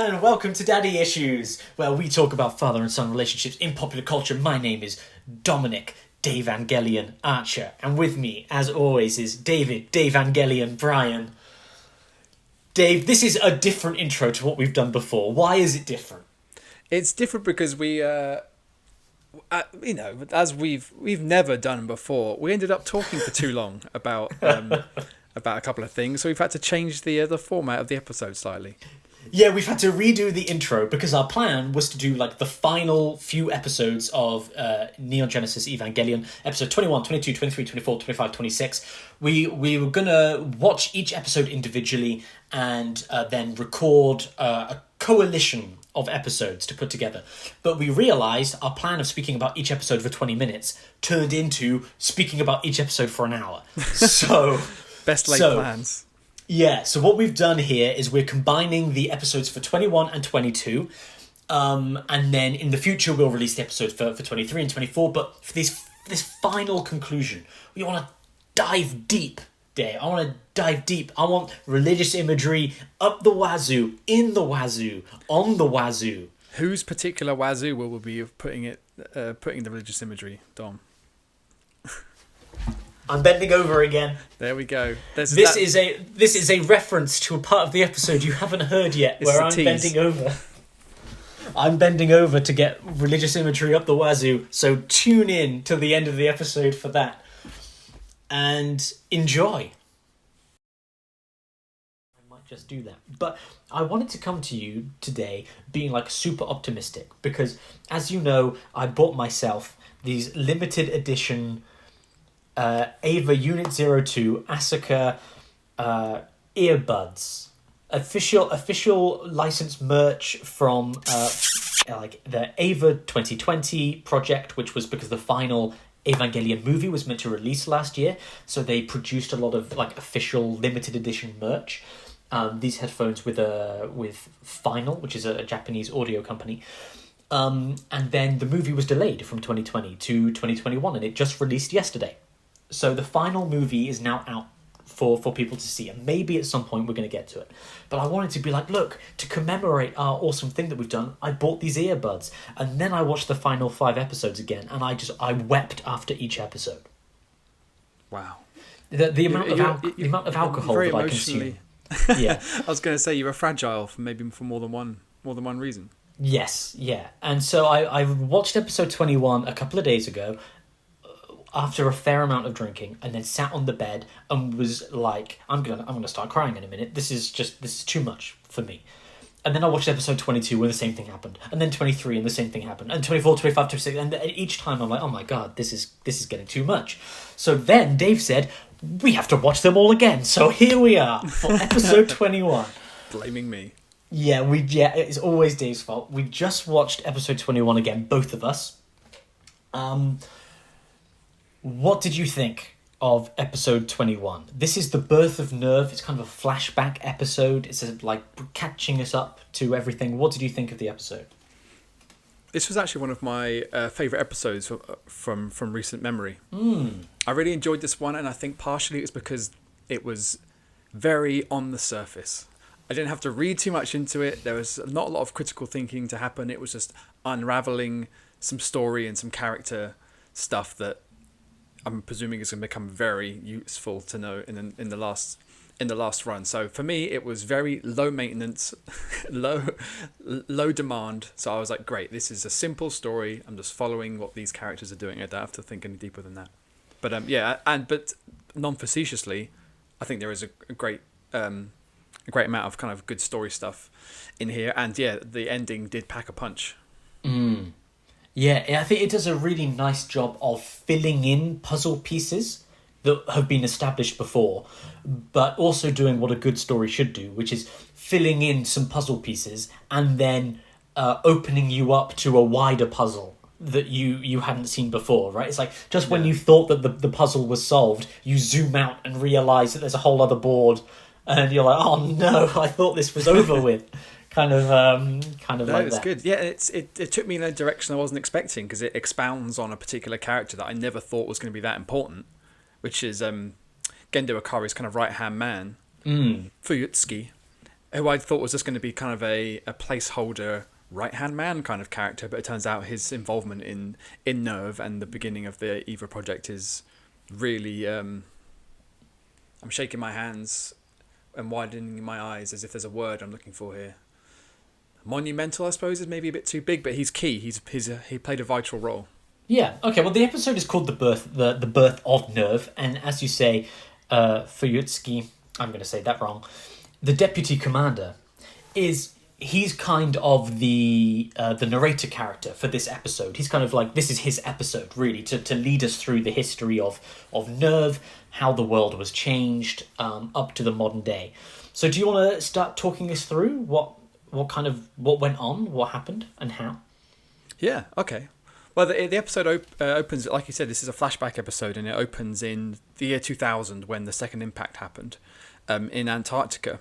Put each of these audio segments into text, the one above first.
and welcome to Daddy Issues, where we talk about father and son relationships in popular culture. My name is Dominic Davangelion Archer, and with me, as always, is David Davangelion Bryan. Dave, this is a different intro to what we've done before. Why is it different? It's different because we, as we've never done before, we ended up talking for too long about a couple of things, so we've had to change the format of the episode slightly. Yeah, we've had to redo the intro because our plan was to do like the final few episodes of Neon Genesis Evangelion, episode 21, 22, 23, 24, 25, 26. We were going to watch each episode individually and then record a coalition of episodes to put together. But we realised our plan of speaking about each episode for 20 minutes turned into speaking about each episode for an hour. So... Best laid plans. Yeah, so what we've done here is we're combining the episodes for 21 and 22, and then in the future we'll release the episodes for 23 and 24, but for this final conclusion, we want to dive deep, Dave. I want to dive deep. I want religious imagery up the wazoo, in the wazoo, on the wazoo. Whose particular wazoo will we be putting the religious imagery, Dom? I'm bending over again. There we go. This is a reference to a part of the episode you haven't heard yet, where I'm bending over. I'm bending over to get religious imagery up the wazoo, so tune in till the end of the episode for that. And enjoy. I might just do that. But I wanted to come to you today being like super optimistic, because as you know, I bought myself these limited edition Ava Unit 02 Asuka earbuds, official licensed merch from like the Ava 2020 project, which was because the final Evangelion movie was meant to release last year, so they produced a lot of like official limited edition merch. These headphones with Final, which is a Japanese audio company. And then the movie was delayed from 2020 to 2021, and it just released yesterday. So the final movie is now out for people to see, and maybe at some point we're going to get to it. But I wanted to be like, look, to commemorate our awesome thing that we've done, I bought these earbuds, and then I watched the final 5 episodes again, and I wept after each episode. Wow. The amount of alcohol that I consume. Yeah. I was going to say you were fragile for more than one reason. Yes, yeah. And so I watched episode 21 a couple of days ago, after a fair amount of drinking, and then sat on the bed and was like, I'm gonna start crying in a minute. This is too much for me. And then I watched episode 22 where the same thing happened, and then 23 and the same thing happened, and 24, 25, 26, and each time I'm like, oh my god, this is getting too much. So then Dave said, we have to watch them all again. So here we are for episode 21. Blaming me. Yeah, it's always Dave's fault. We just watched episode 21 again, both of us. What did you think of episode 21? This is the Birth of Nerv. It's kind of a flashback episode. It's like catching us up to everything. What did you think of the episode? This was actually one of my favourite episodes from recent memory. I really enjoyed this one, and I think partially it's because it was very on the surface. I didn't have to read too much into it. There was not a lot of critical thinking to happen. It was just unravelling some story and some character stuff that I'm presuming is going to become very useful to know in the last run. So for me, it was very low maintenance, low demand. So I was like, great, this is a simple story. I'm just following what these characters are doing. I don't have to think any deeper than that. But but non-facetiously, I think there is a great amount of kind of good story stuff in here. And yeah, the ending did pack a punch. Yeah, I think it does a really nice job of filling in puzzle pieces that have been established before, but also doing what a good story should do, which is filling in some puzzle pieces and then opening you up to a wider puzzle that you hadn't seen before, right? It's like just when you thought that the puzzle was solved, you zoom out and realise that there's a whole other board, and you're like, oh no, I thought this was over with. Kind of like it's that. Good. Yeah, it took me in a direction I wasn't expecting, because it expounds on a particular character that I never thought was going to be that important, which is Gendo Akari's kind of right-hand man, Fuyutsuki. who I thought was just going to be kind of a placeholder right-hand man kind of character, but it turns out his involvement in Nerve and the beginning of the Eva project is really... I'm shaking my hands and widening my eyes as if there's a word I'm looking for here. Monumental, I suppose, is maybe a bit too big, but he's key. He played a vital role. Yeah. Okay. Well, the episode is called the birth of Nerve, and as you say, Fuyutsuki, I'm going to say that wrong. The deputy commander he's kind of the narrator character for this episode. He's kind of like, this is his episode, really, to lead us through the history of Nerve, how the world was changed up to the modern day. So do you want to start talking us through what went on, what happened, and how? Yeah, okay. Well, the episode opens, like you said, this is a flashback episode, and it opens in the year 2000 when the second impact happened in Antarctica.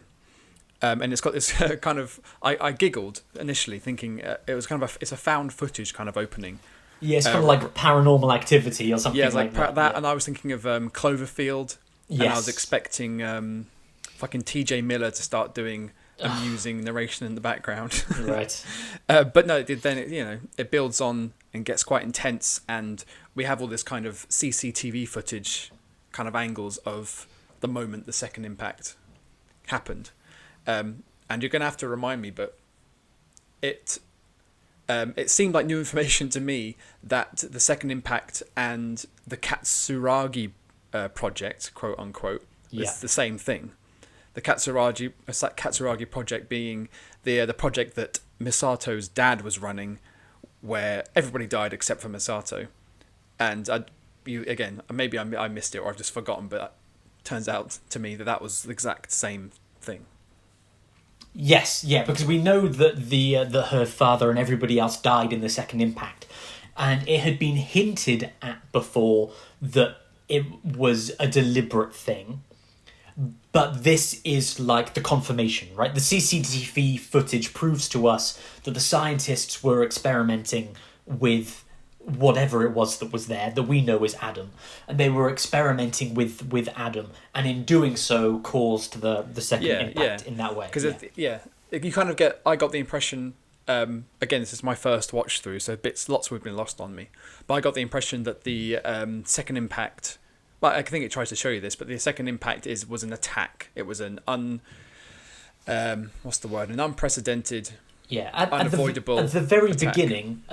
And it's got this kind of... I giggled initially, thinking it was kind of it's a found footage kind of opening. Yeah, it's kind of like Paranormal Activity or something. Yeah, it's like that. Yeah. And I was thinking of Cloverfield. Yes. And I was expecting fucking TJ Miller to start doing amusing narration in the background. Right. But no, then it builds on and gets quite intense, and we have all this kind of CCTV footage kind of angles of the moment the second impact happened. And you're going to have to remind me, but it seemed like new information to me that the second impact and the Katsuragi project, quote unquote, is the same thing. The Katsuragi project being the project that Misato's dad was running, where everybody died except for Misato. And maybe I missed it or I've just forgotten, but it turns out to me that was the exact same thing. Yes, yeah, because we know that that her father and everybody else died in the second impact, and it had been hinted at before that it was a deliberate thing, but this is like the confirmation, right? The CCTV footage proves to us that the scientists were experimenting with whatever it was that was there, that we know is Adam, and they were experimenting with Adam, and in doing so caused the second impact in that way. Because you kind of get... I got the impression, again, this is my first watch through, so lots would have been lost on me, but I got the impression that the second impact... Well, I think it tries to show you this, but the second impact was an attack. It was an unprecedented... Yeah, unavoidable. At the very attack. beginning,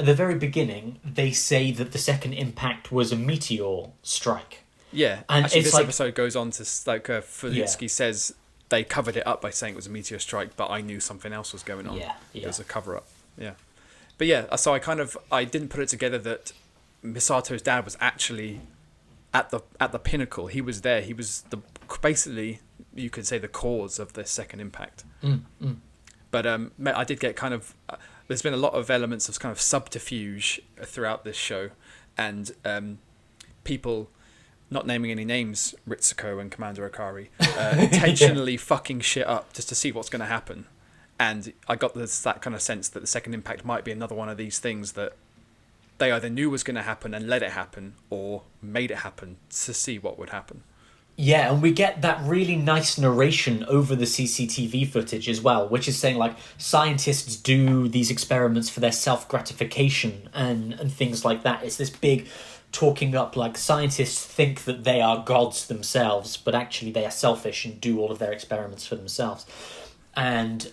they say that the second impact was a meteor strike. Yeah, and actually, this episode goes on to Fuyutsuki says they covered it up by saying it was a meteor strike, but I knew something else was going on. Yeah. It was a cover up. Yeah, but yeah, so I didn't put it together that Misato's dad was actually at the pinnacle. He was there. He was basically, you could say, the cause of the second impact. But I did get kind of... there's been a lot of elements of kind of subterfuge throughout this show, and people, not naming any names, Ritsuko and Commander Akari, intentionally fucking shit up just to see what's going to happen. And I got that kind of sense that the second impact might be another one of these things that they either knew was going to happen and let it happen, or made it happen to see what would happen. Yeah, and we get that really nice narration over the CCTV footage as well, which is saying, like, scientists do these experiments for their self-gratification and things like that. It's this big talking up, like, scientists think that they are gods themselves, but actually they are selfish and do all of their experiments for themselves. And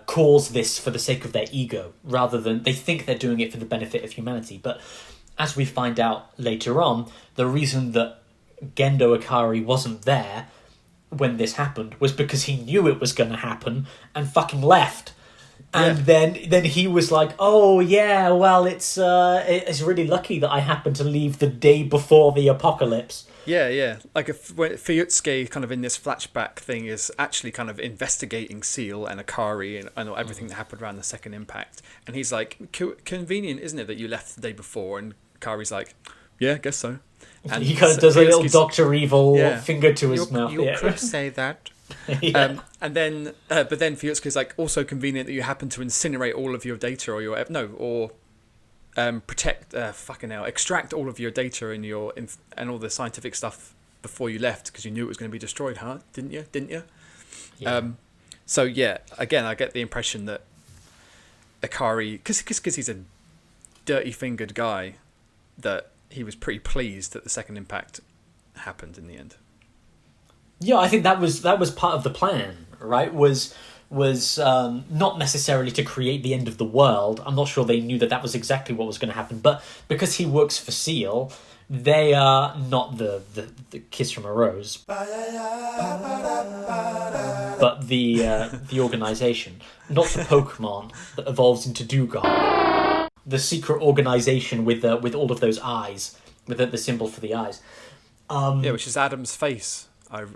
cause this for the sake of their ego, rather than... They think they're doing it for the benefit of humanity. But as we find out later on, the reason that Gendo Ikari wasn't there when this happened was because he knew it was going to happen and fucking left. And then he was like, oh yeah, well, it's really lucky that I happened to leave the day before the apocalypse. Yeah. Like Fuyutsuki kind of in this flashback thing is actually kind of investigating Seal and Akari and everything that happened around the second impact. And he's like, convenient, isn't it, that you left the day before? And Akari's like, yeah, I guess so. And he kind of does a little Dr. Evil finger to his mouth. You could say that. And then, but then Fuyutsuki's like, also convenient that you happen to incinerate all of your data extract all of your data and all the scientific stuff before you left because you knew it was going to be destroyed, huh? Didn't you? Yeah. So yeah, again, I get the impression that Akari, because he's a dirty-fingered guy, that he was pretty pleased that the second impact happened in the end. Yeah, I think that was part of the plan, right? Was not necessarily to create the end of the world. I'm not sure they knew that was exactly what was going to happen, but because he works for Seal, they are not the Kiss from a Rose, but the organization, not the Pokemon that evolves into Dewgong, the secret organization with all of those eyes, with the symbol for the eyes. Which is Adam's face. I've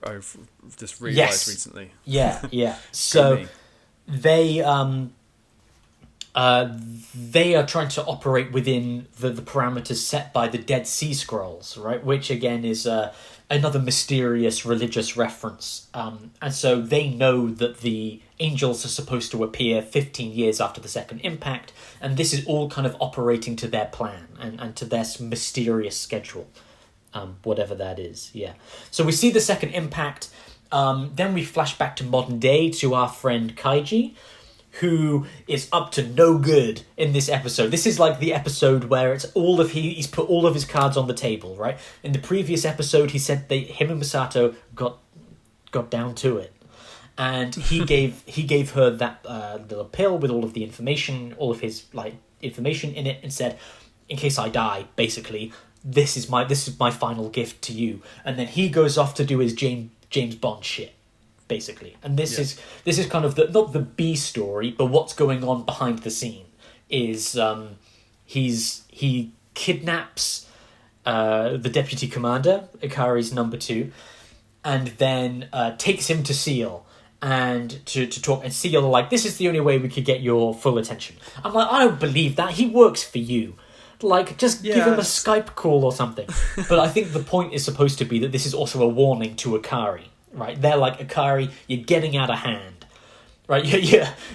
just realised recently. Yeah. So they are trying to operate within the parameters set by the Dead Sea Scrolls, right? Which again is another mysterious religious reference. And so they know that the angels are supposed to appear 15 years after the second impact, and this is all kind of operating to their plan and to their mysterious schedule. Whatever that is, yeah. So we see the second impact. Then we flash back to modern day to our friend Kaiji, who is up to no good in this episode. This is like the episode where it's he's put all of his cards on the table, right? In the previous episode, he said him and Misato got down to it, and he gave her that little pill with all of the information, all of his information in it, and said, in case I die, basically, this is my final gift to you. And then he goes off to do his James Bond shit, basically. And this is kind of not the B story, but what's going on behind the scene is he kidnaps the deputy commander, Ikari's number 2, and then takes him to Seal and to talk. And Seal are like, this is the only way we could get your full attention. I'm like, I don't believe that. He works for you. Like, just give him a Skype call or something. But I think the point is supposed to be that this is also a warning to Akari, right? They're like, Akari, you're getting out of hand, right?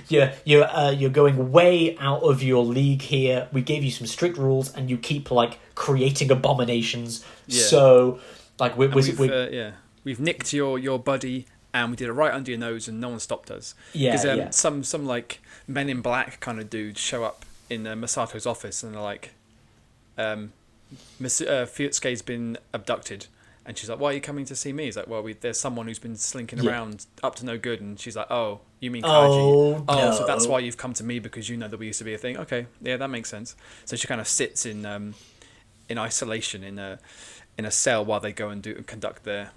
You're going way out of your league here. We gave you some strict rules, and you keep creating abominations. Yeah. So, we've nicked your buddy, and we did it right under your nose, and no one stopped us. Yeah, because some Men in Black kind of dudes show up in Misato's office, and they're like, Fuyutsuke's been abducted, and she's like, why are you coming to see me? He's like, well, there's someone who's been slinking around up to no good. And she's like, oh, you mean Kaiji? No. So that's why you've come to me, because you know that we used to be a thing. Okay, yeah, that makes sense. So she kind of sits in isolation in a cell while they go and conduct their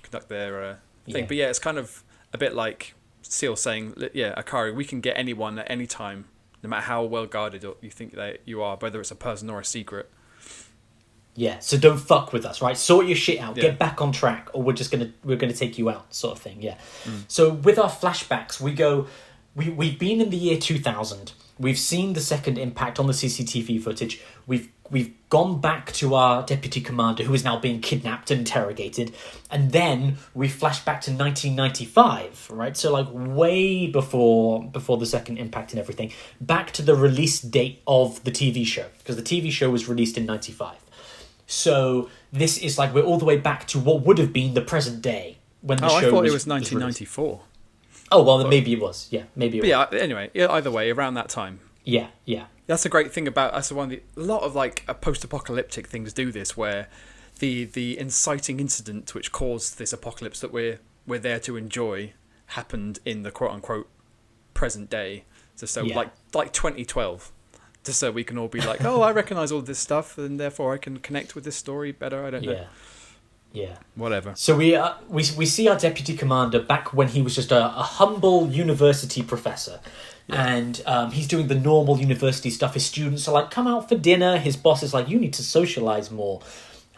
thing. But yeah, it's kind of a bit like Seal saying, yeah, Akari, we can get anyone at any time, no matter how well guarded you think that you are, whether it's a person or a secret. Yeah, so don't fuck with us, right? Sort your shit out, get back on track, or we're gonna take you out, sort of thing. Yeah. So with our flashbacks, we've been in the year 2000. We've seen the second impact on the CCTV footage. We've gone back to our deputy commander, who is now being kidnapped and interrogated, and then we flash back to 1995, right? So way before the second impact and everything, back to the release date of the TV show, because the TV show was released in 95. So this is we're all the way back to what would have been the present day when the show was. I thought it was 1994. Oh well, then maybe it was. Yeah, maybe it was. Yeah. Anyway, either way, around that time. Yeah. That's a great thing about a lot of post-apocalyptic things do this, where the inciting incident which caused this apocalypse that we're there to enjoy happened in the quote unquote present day. Like 2012. Just so we can all be like, oh, I recognise all this stuff, and therefore I can connect with this story better. I don't know. Yeah. Whatever. So we see our deputy commander back when he was just a humble university professor. Yeah. And he's doing the normal university stuff. His students are like, come out for dinner. His boss is like, you need to socialise more.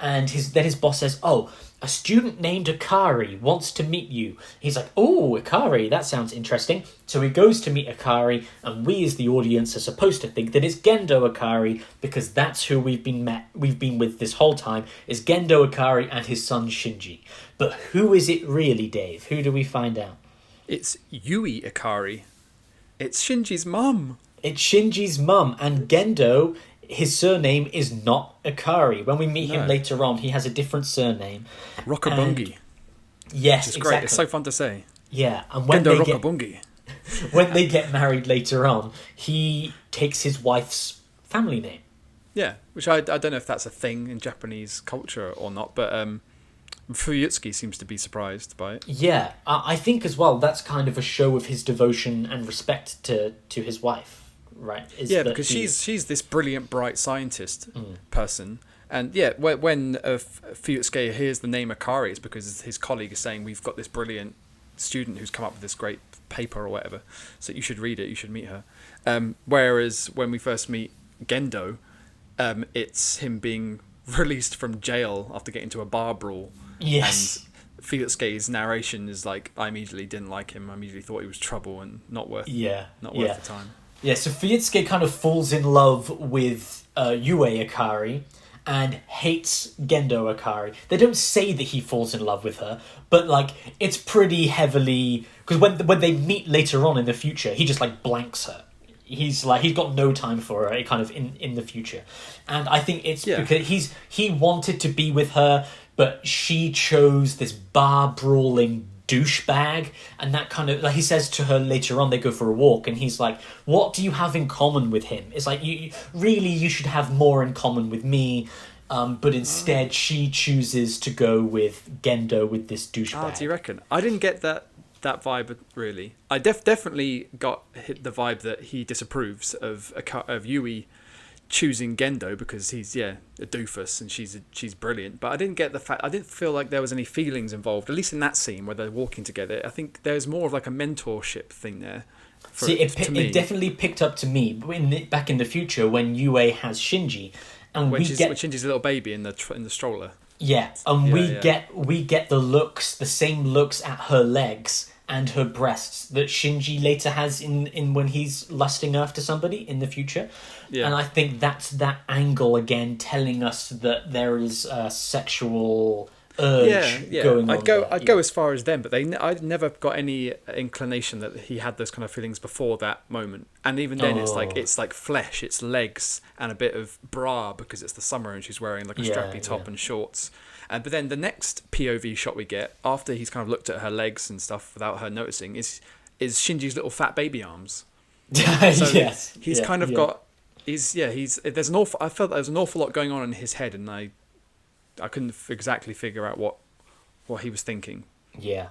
And then his boss says, oh, a student named Akari wants to meet you. He's like, oh, Akari, that sounds interesting. So he goes to meet Akari, and we as the audience are supposed to think that it's Gendo Akari, because that's who we've been with this whole time, is Gendo Akari and his son Shinji. But who is it really, Dave? Who do we find out? It's Yui Akari. It's Shinji's mum. It's Shinji's mum, and Gendo, his surname is not Akari. When we meet him later on, he has a different surname. Rockabungi. Yes, it's exactly. great. It's so fun to say. Yeah, and when Gendo they get Rockabungi. when they get married later on, he takes his wife's family name. Yeah, which I don't know if that's a thing in Japanese culture or not, but Fuyutsuki seems to be surprised by it. Yeah, I think as well that's kind of a show of his devotion and respect to his wife, right? Because she's this brilliant, bright scientist person. And yeah, when Fuyutsuki hears the name Akari, it's because his colleague is saying, we've got this brilliant student who's come up with this great paper or whatever, so you should read it, you should meet her. Whereas when we first meet Gendo, it's him being released from jail after getting into a bar brawl. Yes. And Fuyutsuki's narration is like, I immediately didn't like him, I immediately thought he was trouble and not worth the time. Yeah, so Fuyutsuki kind of falls in love with Yue Akari and hates Gendo Akari. They don't say that he falls in love with her, but like it's pretty heavily, because when they meet later on in the future, he just like blanks her. He's got no time for her, kind of in the future, and I think it's because he wanted to be with her, but she chose this bar brawling douchebag, and that kind of, like, he says to her later on, they go for a walk, and he's like, what do you have in common with him? It's like, you should have more in common with me, but instead she chooses to go with Gendo, with this douchebag. Do you reckon? I didn't get that vibe, really. I definitely got the vibe that he disapproves of Yui choosing Gendo because he's a doofus and she's brilliant, but I didn't get the fact, I didn't feel like there was any feelings involved, at least in that scene where they're walking together. I think there's more of like a mentorship thing there. It definitely picked up to me back in the future when Yue has Shinji, and when Shinji's a little baby in the stroller. Yeah, and we get the same looks at her legs and her breasts that Shinji later has in when he's lusting after somebody in the future. Yeah. And I think that's that angle again telling us that there is a sexual urge going on. I'd go as far as them, but I never got any inclination that he had those kind of feelings before that moment. And even then, it's like flesh, it's legs and a bit of bra because it's the summer and she's wearing like a strappy top and shorts. But then the next POV shot we get after he's kind of looked at her legs and stuff without her noticing is Shinji's little fat baby arms. So yes, he's kind of got. I felt there was an awful lot going on in his head, and I couldn't exactly figure out what he was thinking. Yeah.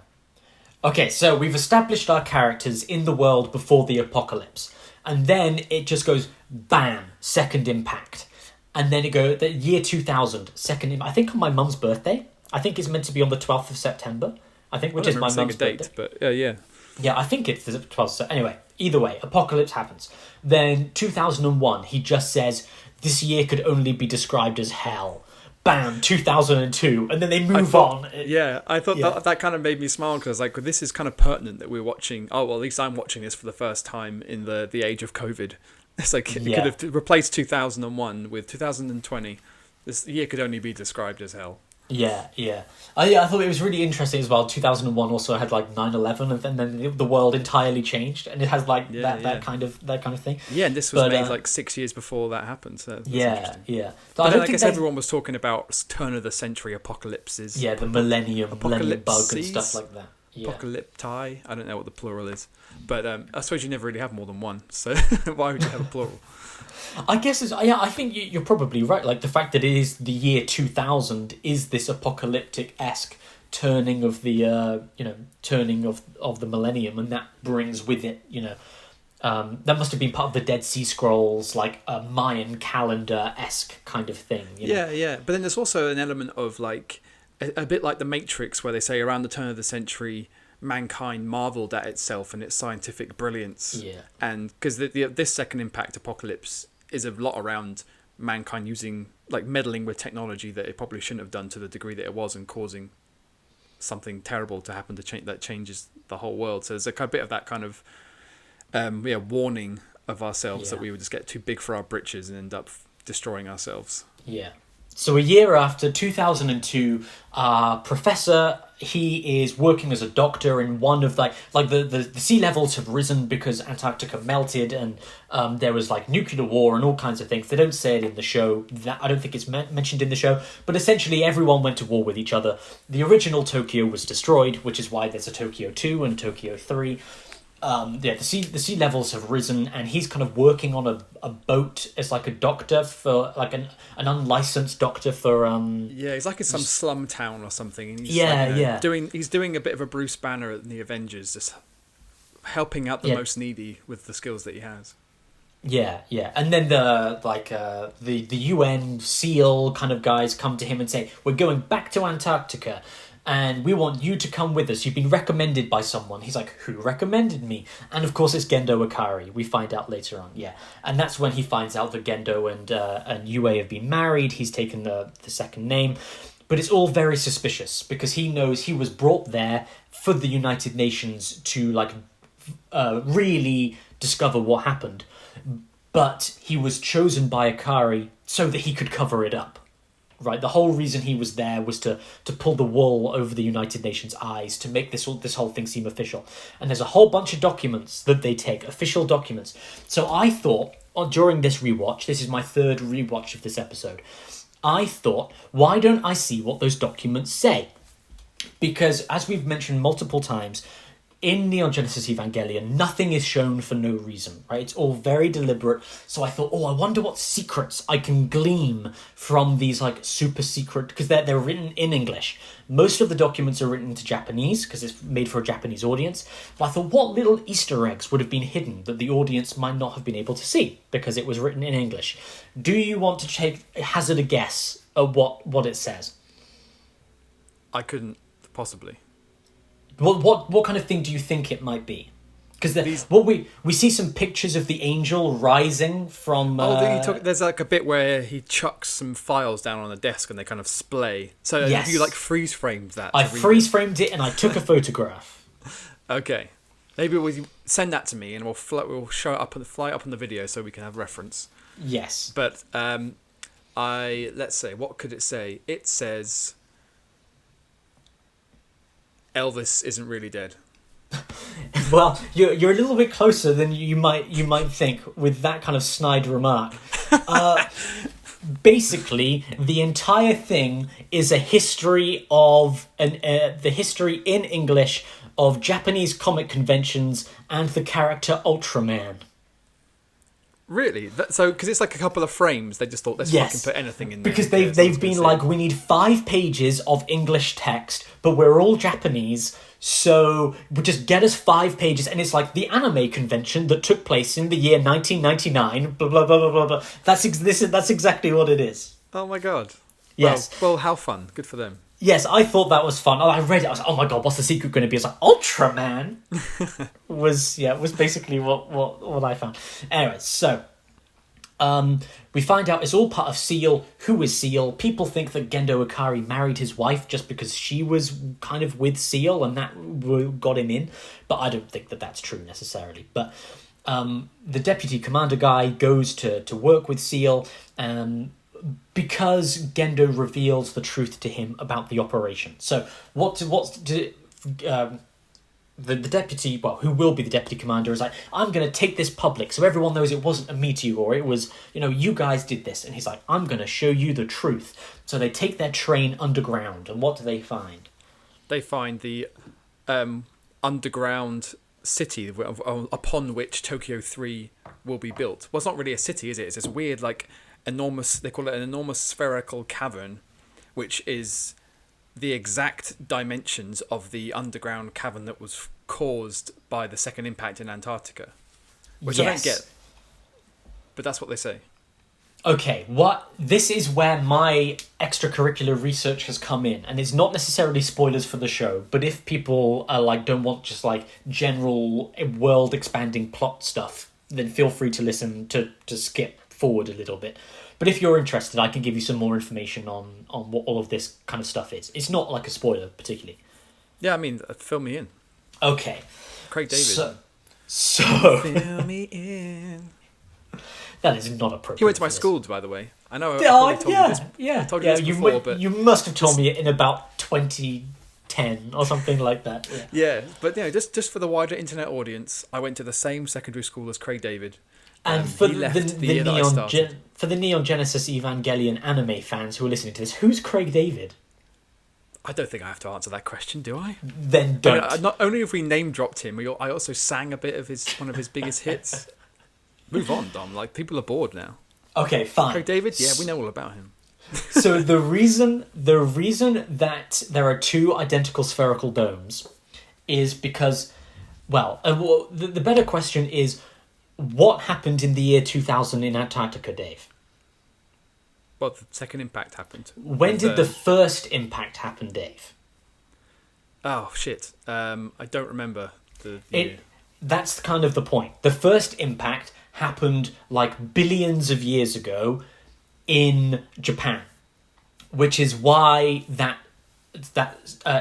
Okay, so we've established our characters in the world before the apocalypse, and then it just goes bam, second impact. And then it goes, the year 2000, second, I think on my mum's birthday. I think it's meant to be on the 12th of September. I think, which is my mum's birthday. But yeah. Yeah, I think it's the 12th. Anyway, either way, apocalypse happens. Then 2001, he just says, this year could only be described as hell. Bam, 2002. And then they move on. Yeah, I thought that kind of made me smile because like, this is kind of pertinent that we're watching. Oh, well, at least I'm watching this for the first time in the age of COVID. It's like it could have replaced 2001 with 2020. This year could only be described as hell. Yeah. I thought it was really interesting as well. 2001 also had like 9/11, and then the world entirely changed, and it has like that kind of thing. Yeah, and this was made like 6 years before that happened. So that's interesting. But I guess everyone was talking about turn of the century apocalypses. Yeah, the millennium bug and stuff like that. Yeah. Apocalypti. I don't know what the plural is, but I suppose you never really have more than one. So why would you have a plural? I guess I think you're probably right. Like the fact that it is the year 2000 is this apocalyptic-esque turning of the turning of the millennium, and that brings with it that must have been part of the Dead Sea Scrolls, like a Mayan calendar-esque kind of thing. Yeah. But then there's also an element of like a bit like the Matrix, where they say around the turn of the century, mankind marveled at itself and its scientific brilliance. Yeah. And because this second impact apocalypse is a lot around mankind using, like, meddling with technology that it probably shouldn't have done to the degree that it was, and causing something terrible to happen that changes the whole world. So there's a bit of that kind of warning of ourselves that we would just get too big for our britches and end up destroying ourselves. Yeah. So a year after 2002, Professor, he is working as a doctor in one of the sea levels have risen because Antarctica melted and there was like nuclear war and all kinds of things. They don't say it in the show. That I don't think it's mentioned in the show. But essentially, everyone went to war with each other. The original Tokyo was destroyed, which is why there's a Tokyo 2 and a Tokyo 3. The sea levels have risen, and he's kind of working on a boat as like a doctor for like an unlicensed doctor for he's like in some slum town or something. And he's he's doing a bit of a Bruce Banner in the Avengers, just helping out the most needy with the skills that he has. Yeah, and then the UN SEAL kind of guys come to him and say, "We're going back to Antarctica. And we want you to come with us. You've been recommended by someone." He's like, "Who recommended me?" And of course, it's Gendo Ikari. We find out later on, and that's when he finds out that Gendo and Yue have been married. He's taken the second name, but it's all very suspicious because he knows he was brought there for the United Nations to really discover what happened, but he was chosen by Ikari so that he could cover it up. Right, the whole reason he was there was to pull the wool over the United Nations' eyes, to make this whole thing seem official. And there's a whole bunch of documents that they take, official documents. So I thought, during this rewatch, this is my third rewatch of this episode, I thought, why don't I see what those documents say? Because, as we've mentioned multiple times, in Neon Genesis Evangelion, nothing is shown for no reason, right? It's all very deliberate. So I thought, I wonder what secrets I can glean from these super secret, because they're written in English. Most of the documents are written into Japanese because it's made for a Japanese audience. But I thought, what little Easter eggs would have been hidden that the audience might not have been able to see because it was written in English? Do you want to hazard a guess at what it says? I couldn't possibly. What kind of thing do you think it might be? Because we see some pictures of the angel rising from. There's like a bit where he chucks some files down on a desk and they kind of splay. So yes. Have you freeze framed that? I freeze framed it and I took a photograph. Okay, maybe we send that to me and we'll show it up fly it up on the video so we can have reference. Yes, but let's say, what could it say? It says Elvis isn't really dead. Well, you're a little bit closer than you might think with that kind of snide remark. Basically, the entire thing is a history of the history in English of Japanese comic conventions and the character Ultraman. Really? So, because it's like a couple of frames, they just thought, let's fucking put anything in there. Because they've been like, we need 5 pages of English text, but we're all Japanese, so just get us 5 pages. And it's like the anime convention that took place in the year 1999, blah, blah, blah, blah, blah, blah. That's exactly what it is. Oh my God. Yes. Well, how fun. Good for them. Yes, I thought that was fun. I read it, I was like, oh my God, what's the secret going to be? It's like, Ultraman was basically what I found. Anyway, so we find out it's all part of SEAL. Who is SEAL? People think that Gendo Ikari married his wife just because she was kind of with SEAL and that got him in. But I don't think that that's true necessarily. But the deputy commander guy goes to work with SEAL because Gendo reveals the truth to him about the operation. So the deputy, who will be the deputy commander, is like, I'm going to take this public so everyone knows it wasn't a meteor, it was, you guys did this. And he's like, I'm going to show you the truth. So they take their train underground, and what do they find? They find the underground city upon which Tokyo 3 will be built. Well, it's not really a city, is it? It's this weird, enormous, they call it an enormous spherical cavern, which is the exact dimensions of the underground cavern that was caused by the second impact in Antarctica. Which I don't get, but that's what they say. Okay, this is where my extracurricular research has come in, and it's not necessarily spoilers for the show, but if people don't want just general world expanding plot stuff, then feel free to listen to skip forward a little bit. But if you're interested, I can give you some more information on what all of this kind of stuff is. It's not like a spoiler, particularly. Yeah, I mean, fill me in. Okay. Craig David. So fill me in. That is not appropriate. He went to my school, by the way. I know. I Oh, probably told you this. yeah. I told you this before, but you must have told me it in about 2010 or something like that. yeah. But just for the wider internet audience, I went to the same secondary school as Craig David. And for he the left the year that I started. For the Neon Genesis Evangelion anime fans who are listening to this, who's Craig David? I don't think I have to answer that question, do I? Then don't. I mean, not only have we name dropped him, I also sang a bit of one of his biggest hits. Move on, Dom. Like, people are bored now. Okay, fine. Craig David, yeah, we know all about him. So the reason that there are two identical spherical domes is because, the better question is, what happened in the year 2000 in Antarctica, Dave? Well, the second impact happened. When did the first impact happen, Dave? Oh, shit. I don't remember the year. That's kind of the point. The first impact happened like billions of years ago in Japan, which is why that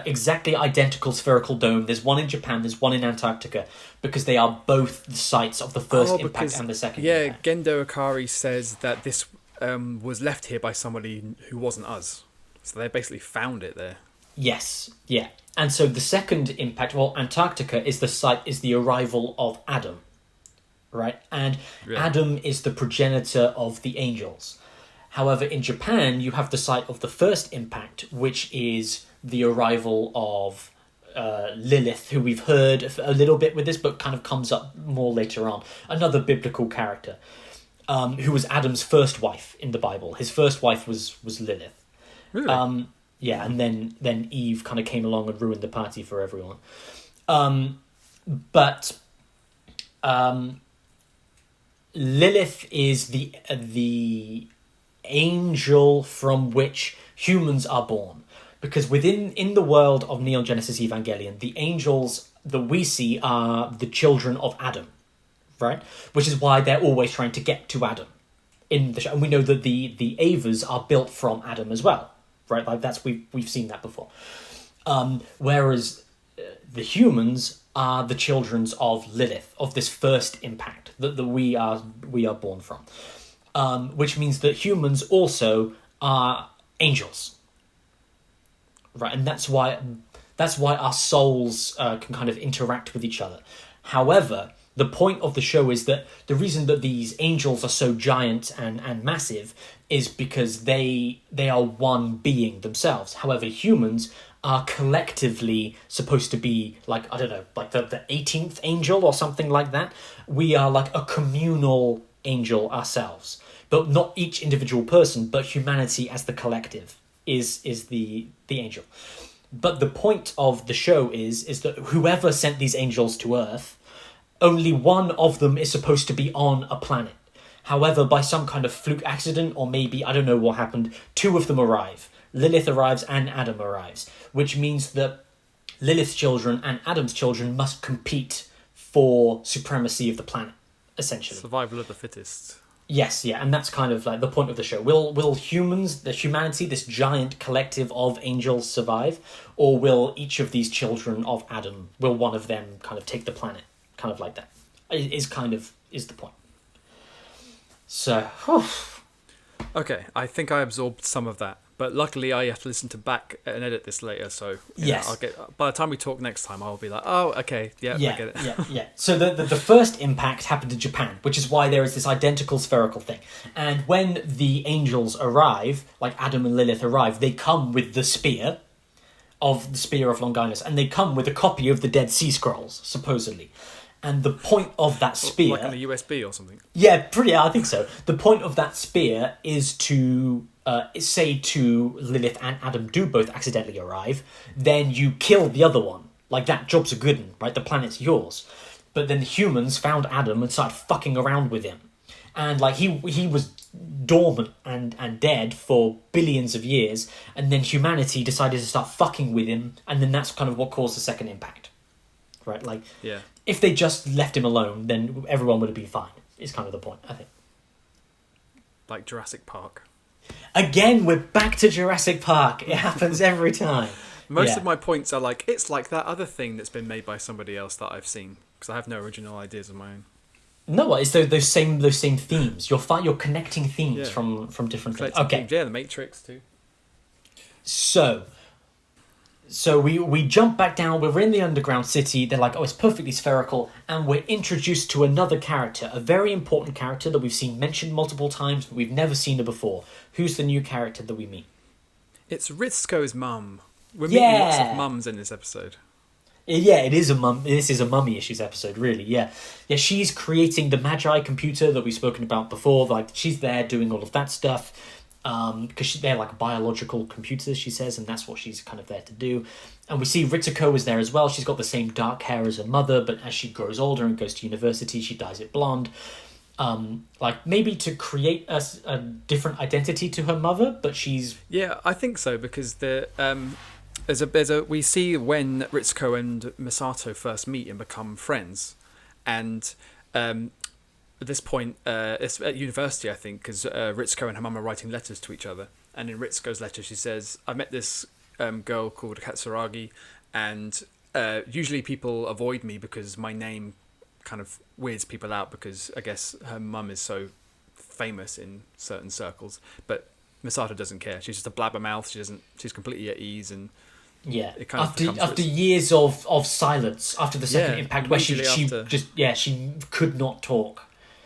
exactly identical spherical dome, there's one in Japan, there's one in Antarctica, because they are both the sites of the first impact and the second impact. Yeah, Gendo Ikari says that this was left here by somebody who wasn't us. So they basically found it there. Yes, yeah. And so the second impact, Antarctica is the arrival of Adam, right? And Adam is the progenitor of the angels. However, in Japan, you have the site of the first impact, which is the arrival of Lilith, who we've heard a little bit with this, but kind of comes up more later on. Another biblical character, who was Adam's first wife in the Bible. His first wife was Lilith. Really? Yeah, and then Eve kind of came along and ruined the party for everyone. But Lilith is the angel from which humans are born, because in the world of Neon Genesis Evangelion, the angels that we see are the children of Adam, right? Which is why they're always trying to get to Adam in the show, and we know that the Avas are built from Adam as well, right? Like we've seen that before. Whereas the humans are the children of Lilith, of this first impact that we are born from. Which means that humans also are angels, right? And that's why our souls can kind of interact with each other. However, the point of the show is that the reason that these angels are so giant and massive is because they are one being themselves. However, humans are collectively supposed to be like, I don't know, like the 18th angel or something like that. We are like a communal angel ourselves, but not each individual person, but humanity as the collective is the angel. But the point of the show is that whoever sent these angels to Earth, only one of them is supposed to be on a planet. However, by some kind of fluke accident, or maybe, I don't know what happened, two of them arrive. Lilith arrives and Adam arrives, which means that Lilith's children and Adam's children must compete for supremacy of the planet, essentially. Survival of the fittest. Yes, yeah, and that's kind of like the point of the show. Will humans, the humanity, this giant collective of angels survive, or will each of these children of Adam, will one of them kind of take the planet? Kind of like that. Is the point. So, okay, I think I absorbed some of that, but luckily I have to listen to back and edit this later. So yes, I'll get. By the time we talk next time, I'll be like, oh, okay, I get it. Yeah. So the first impact happened in Japan, which is why there is this identical spherical thing. And when the angels arrive, like Adam and Lilith arrive, they come with the spear of Longinus, and they come with a copy of the Dead Sea Scrolls, supposedly. And the point of that spear... Like on a USB or something? Yeah, I think so. The point of that spear is to say to Lilith and Adam do both accidentally arrive, then you kill the other one. Like, that job's a good one, right? The planet's yours. But then the humans found Adam and started fucking around with him. And, like, he was dormant and dead for billions of years, and then humanity decided to start fucking with him, and then that's kind of what caused the second impact. Right? Like... Yeah. If they just left him alone, then everyone would have been fine, is kind of the point, I think. Like Jurassic Park. Again, we're back to Jurassic Park. It happens every time. Most of my points are like, it's like that other thing that's been made by somebody else that I've seen, because I have no original ideas of my own. No, it's those same themes. You're connecting themes Yeah. from different things. Collecting Okay, themes. Yeah, the Matrix too. so we jump back down. We're in the underground city. They're like, oh, it's perfectly spherical, and we're introduced to another character, a very important character that we've seen mentioned multiple times, but we've never seen her before. Who's the new character that we meet? It's Ritsuko's mum. We're meeting lots of mums in this episode. Yeah, it is a mum. This is a mummy issues episode, really. Yeah. She's creating the Magi computer that we've spoken about before. Like, she's there doing all of that stuff because they're like biological computers, she says, and that's what she's kind of there to do. And we see Ritsuko is there as well. She's got the same dark hair as her mother, but as she grows older and goes to university, she dyes it blonde. Like maybe to create a different identity to her mother, but she's... Yeah, I think so, because we see when Ritsuko and Misato first meet and become friends, and at this point, it's at university, I think, because Ritsuko and her mum are writing letters to each other, and in Ritsuko's letter she says, I met this girl called Katsuragi, and usually people avoid me because my name kind of weirds people out, because I guess her mum is so famous in certain circles, but Misato doesn't care. She's just a blabbermouth. She's completely at ease, and yeah. it kind After years of silence, after the second impact, where she could not talk.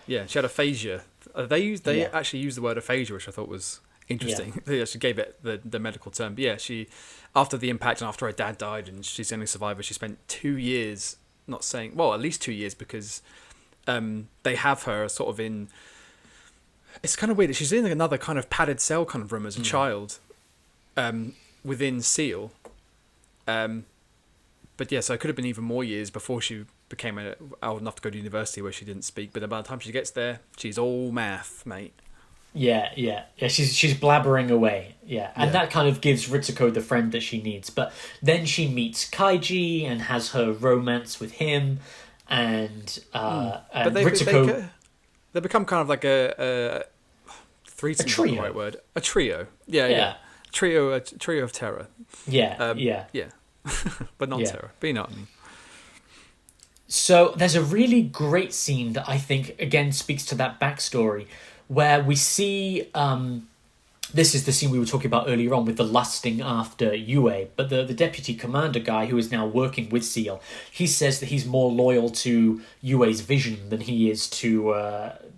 Yeah, she had aphasia. They actually used the word aphasia, which I thought was interesting. Yeah. They actually gave it the medical term. But yeah, she, after the impact and after her dad died and she's the only survivor, she spent 2 years not saying, well, at least 2 years, because they have her sort of in... It's kind of weird. She's in another kind of padded cell kind of room as a child within SEAL. But yeah, so it could have been even more years before she became old enough to go to university where she didn't speak. But by the time she gets there, she's all math, mate. Yeah. She's blabbering away. Yeah, and that kind of gives Ritsuko the friend that she needs. But then she meets Kaiji and has her romance with him, and Ritsuko. They become kind of like a threesome, not the right word. A trio. Yeah. A trio of terror. Yeah. But not terror. But you know what I mean. So there's a really great scene that I think, again, speaks to that backstory, where we see... this is the scene we were talking about earlier on with the lusting after Yue, but the deputy commander guy who is now working with SEAL, he says that he's more loyal to Yue's vision than he is to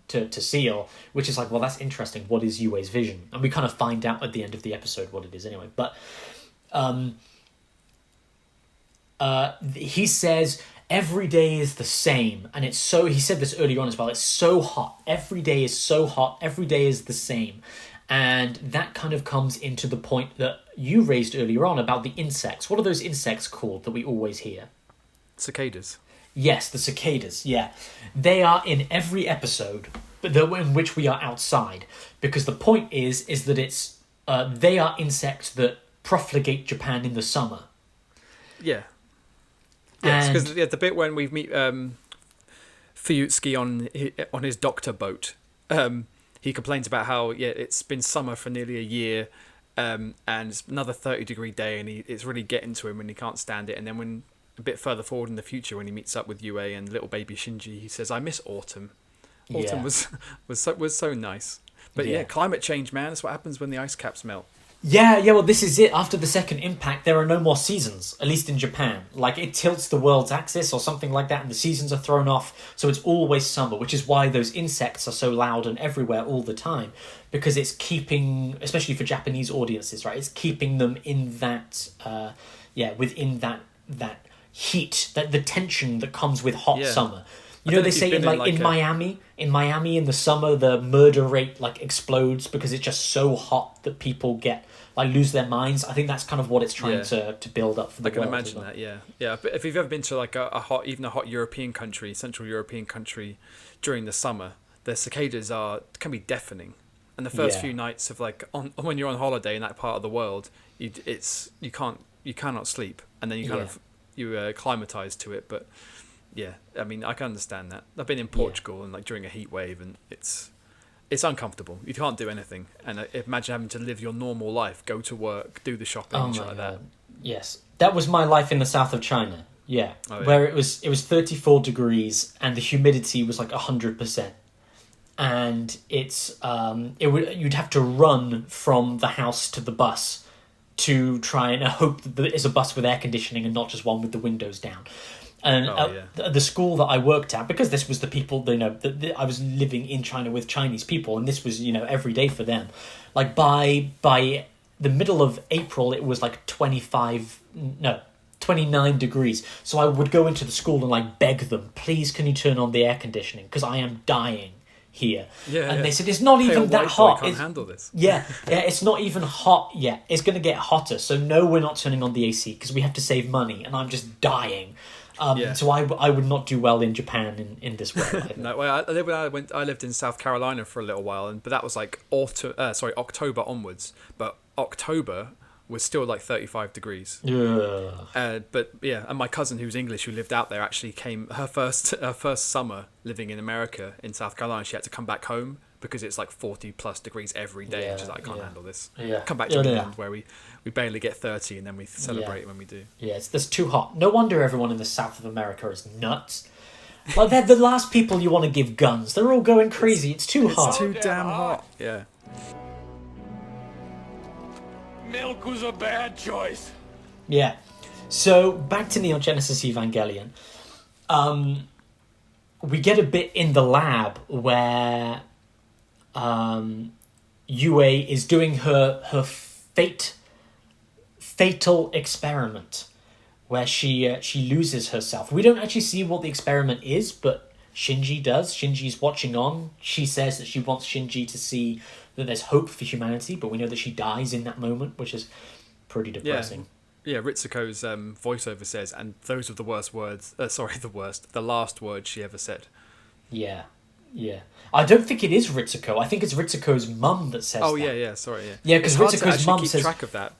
SEAL, which is like, well, that's interesting. What is Yue's vision? And we kind of find out at the end of the episode what it is anyway. But he says... Every day is the same, and it's so... He said this earlier on as well. It's so hot. Every day is so hot. Every day is the same. And that kind of comes into the point that you raised earlier on about the insects. What are those insects called that we always hear? Cicadas. Yes, the cicadas, yeah. They are in every episode in which we are outside, because the point is that it's they are insects that profligate Japan in the summer. Yeah. Yes, because the bit when we meet Fuyutsuki on his doctor boat, he complains about how it's been summer for nearly a year, and it's another 30-degree day, and it's really getting to him and he can't stand it. And then when a bit further forward in the future, when he meets up with Yue and little baby Shinji, he says, "I miss autumn. Autumn was so nice." But climate change, man, that's what happens when the ice caps melt. Yeah, well, this is it. After the second impact, there are no more seasons, at least in Japan. Like, it tilts the world's axis or something like that, and the seasons are thrown off, so it's always summer, which is why those insects are so loud and everywhere all the time, because it's keeping, especially for Japanese audiences, right, it's keeping them in that, within that heat, that the tension that comes with hot summer. You know, they say in Miami in the summer, the murder rate explodes because it's just so hot that people lose their minds. I think that's kind of what it's trying to build up for the world. I can imagine that. Yeah. But if you've ever been to a hot European country, Central European country during the summer, the cicadas can be deafening. And the first few nights of when you're on holiday in that part of the world, you cannot sleep, and then you acclimatize to it, but. Yeah, I mean, I can understand that. I've been in Portugal and during a heat wave, and it's uncomfortable. You can't do anything, and imagine having to live your normal life, go to work, do the shopping, and shit like that. Yes, that was my life in the south of China. Yeah, Oh, yeah. where it was 34 degrees and the humidity was like 100%. And it's you'd have to run from the house to the bus to try and hope that it's a bus with air conditioning and not just one with the windows down. And the school that I worked at, because this was the people, I was living in China with Chinese people, and this was, every day for them. Like by the middle of April, it was like 29 degrees. So I would go into the school and like beg them, please, can you turn on the air conditioning? Because I am dying here. And they said, it's not even that hot. I can't handle this. Yeah, it's not even hot yet. It's going to get hotter. So no, we're not turning on the AC because we have to save money. And I'm just dying. So I would not do well in Japan in this way. No, I lived in South Carolina for a little while, but that was like October onwards. But October was still like 35 degrees. Yeah. But yeah, and my cousin who's English, who lived out there, actually came her first summer living in America in South Carolina. She had to come back home because it's like 40 plus degrees every day. And she's like, I can't handle this. Yeah. Come back to England where we barely get 30 and then we celebrate when we do. Yeah, it's too hot. No wonder everyone in the south of America is nuts. Like, they're the last people you want to give guns. They're all going crazy. It's too hot. It's too damn hot. Yeah. Milk was a bad choice. Yeah. So, back to Neon Genesis Evangelion. We get a bit in the lab where Yue is doing her fatal experiment, where she loses herself. We don't actually see what the experiment is, but Shinji does. Shinji's watching on. She says that she wants Shinji to see that there's hope for humanity, but we know that she dies in that moment, which is pretty depressing. Yeah, Ritsuko's voiceover says, and those are the worst words. The last word she ever said. Yeah. I don't think it is Ritsuko. I think it's Ritsuko's mum that says that. Yeah, sorry, yeah. Yeah, because Ritsuko's mum says... keep track of that.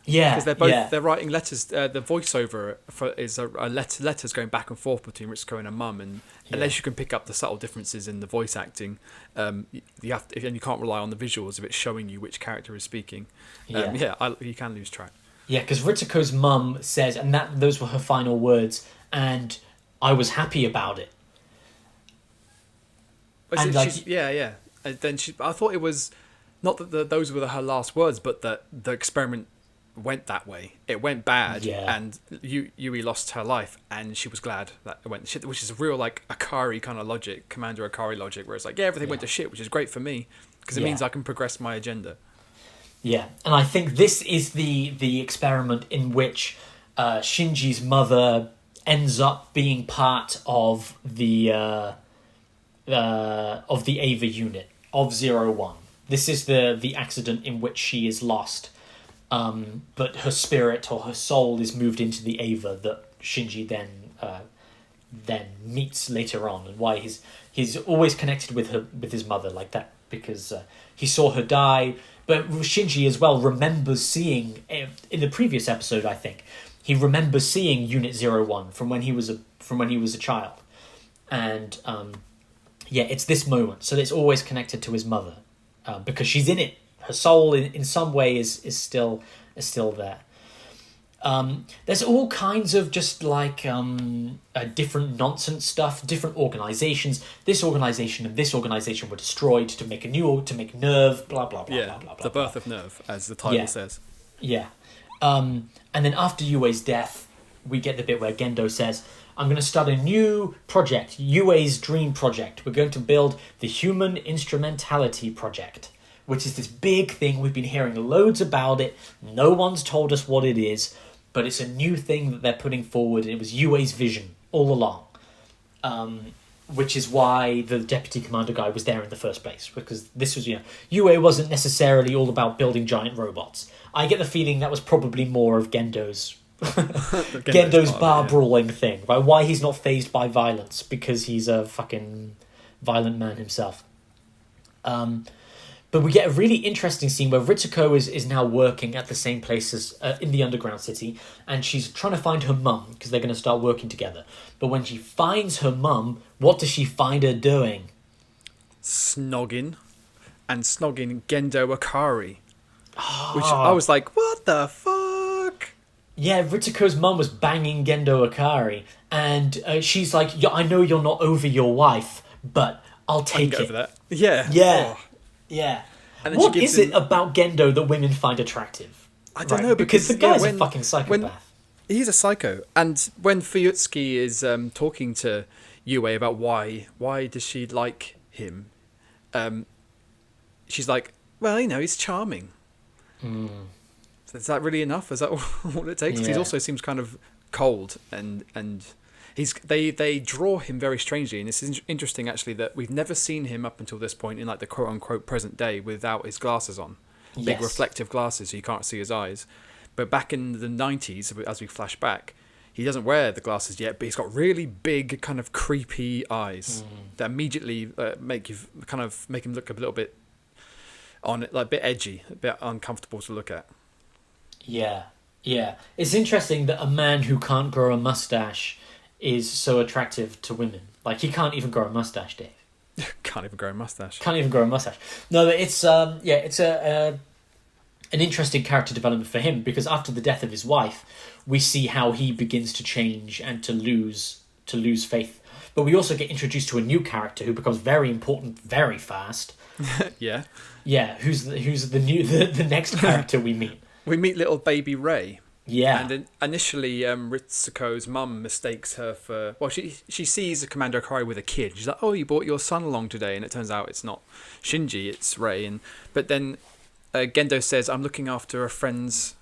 Yeah, because they're writing letters. The voiceover is letters going back and forth between Ritsuko and her mum, and unless you can pick up the subtle differences in the voice acting, you have to, and you can't rely on the visuals of it showing you which character is speaking. You can lose track. Yeah, because Ritsuko's mum says, and those were her final words, and I was happy about it. And then I thought it was not that those were her last words, but that the experiment went that way. It went bad, and Yui lost her life, and she was glad that it went shit, which is real like Akari kind of logic, Commander Akari logic, where it's like, everything went to shit, which is great for me because it means I can progress my agenda. Yeah, and I think this is the experiment in which Shinji's mother ends up being part of the Ava unit of 01. This is the accident in which she is lost. But her spirit or her soul is moved into the Ava that Shinji then meets later on, and why he's always connected with his mother like that, because he saw her die. But Shinji as well remembers seeing in the previous episode, I think he remembers seeing Unit 01 from when he was a child, and it's this moment. So it's always connected to his mother because she's in it. Her soul, in some way, is still there. There's all kinds of just like different nonsense stuff, different organizations. This organization and this organization were destroyed to make Nerv. Blah blah blah. Yeah, blah blah. The Birth of Nerv, as the title says. Yeah, and then after Yue's death, we get the bit where Gendo says, I'm going to start a new project, Yue's dream project. We're going to build the Human Instrumentality Project, which is this big thing. We've been hearing loads about it. No one's told us what it is, but it's a new thing that they're putting forward. It was Yue's vision all along, which is why the deputy commander guy was there in the first place, because this was, Yue wasn't necessarily all about building giant robots. I get the feeling that was probably more of Gendo's bar brawling thing, right? Why he's not fazed by violence, because he's a fucking violent man himself. But we get a really interesting scene where Ritsuko is now working at the same place as in the underground city, and she's trying to find her mum because they're going to start working together. But when she finds her mum, what does she find her doing? Snogging Gendo Akari. Which I was like, what the fuck? Yeah, Ritsuko's mum was banging Gendo Akari, and she's like, I know you're not over your wife, but I'll I can take get it. over that. Yeah. Yeah. Oh. Yeah. And then What she gives is it him- about Gendo that women find attractive? I don't Right, know, because the guy's when- a fucking psychopath. He's a psycho. And when Fuyutsuki is talking to Yue about why does she like him, she's like, well, he's charming. So is that really enough? Is that all it takes? 'Cause he Yeah. also seems kind of cold and they draw him very strangely, and it's interesting actually that we've never seen him up until this point in like the quote unquote present day without his glasses on, big Yes. reflective glasses, so you can't see his eyes. But back in the 90s, as we flash back, he doesn't wear the glasses yet, but he's got really big, kind of creepy eyes that immediately make him look a little bit a bit edgy, a bit uncomfortable to look at. Yeah. Yeah. It's interesting that a man who can't grow a mustache is so attractive to women. Like, he can't even grow a mustache, Dave. Can't even grow a mustache. Can't even grow a mustache. No, but it's an interesting character development for him, because after the death of his wife, we see how he begins to change and to lose faith. But we also get introduced to a new character who becomes very important very fast. Yeah. Yeah, who's the next character we meet? We meet little baby Ray. Yeah. And then initially, Ritsuko's mum mistakes her for... Well, she sees Commander Akari with a kid. She's like, oh, you brought your son along today. And it turns out it's not Shinji, it's Ray. But then Gendo says, I'm looking after a friend's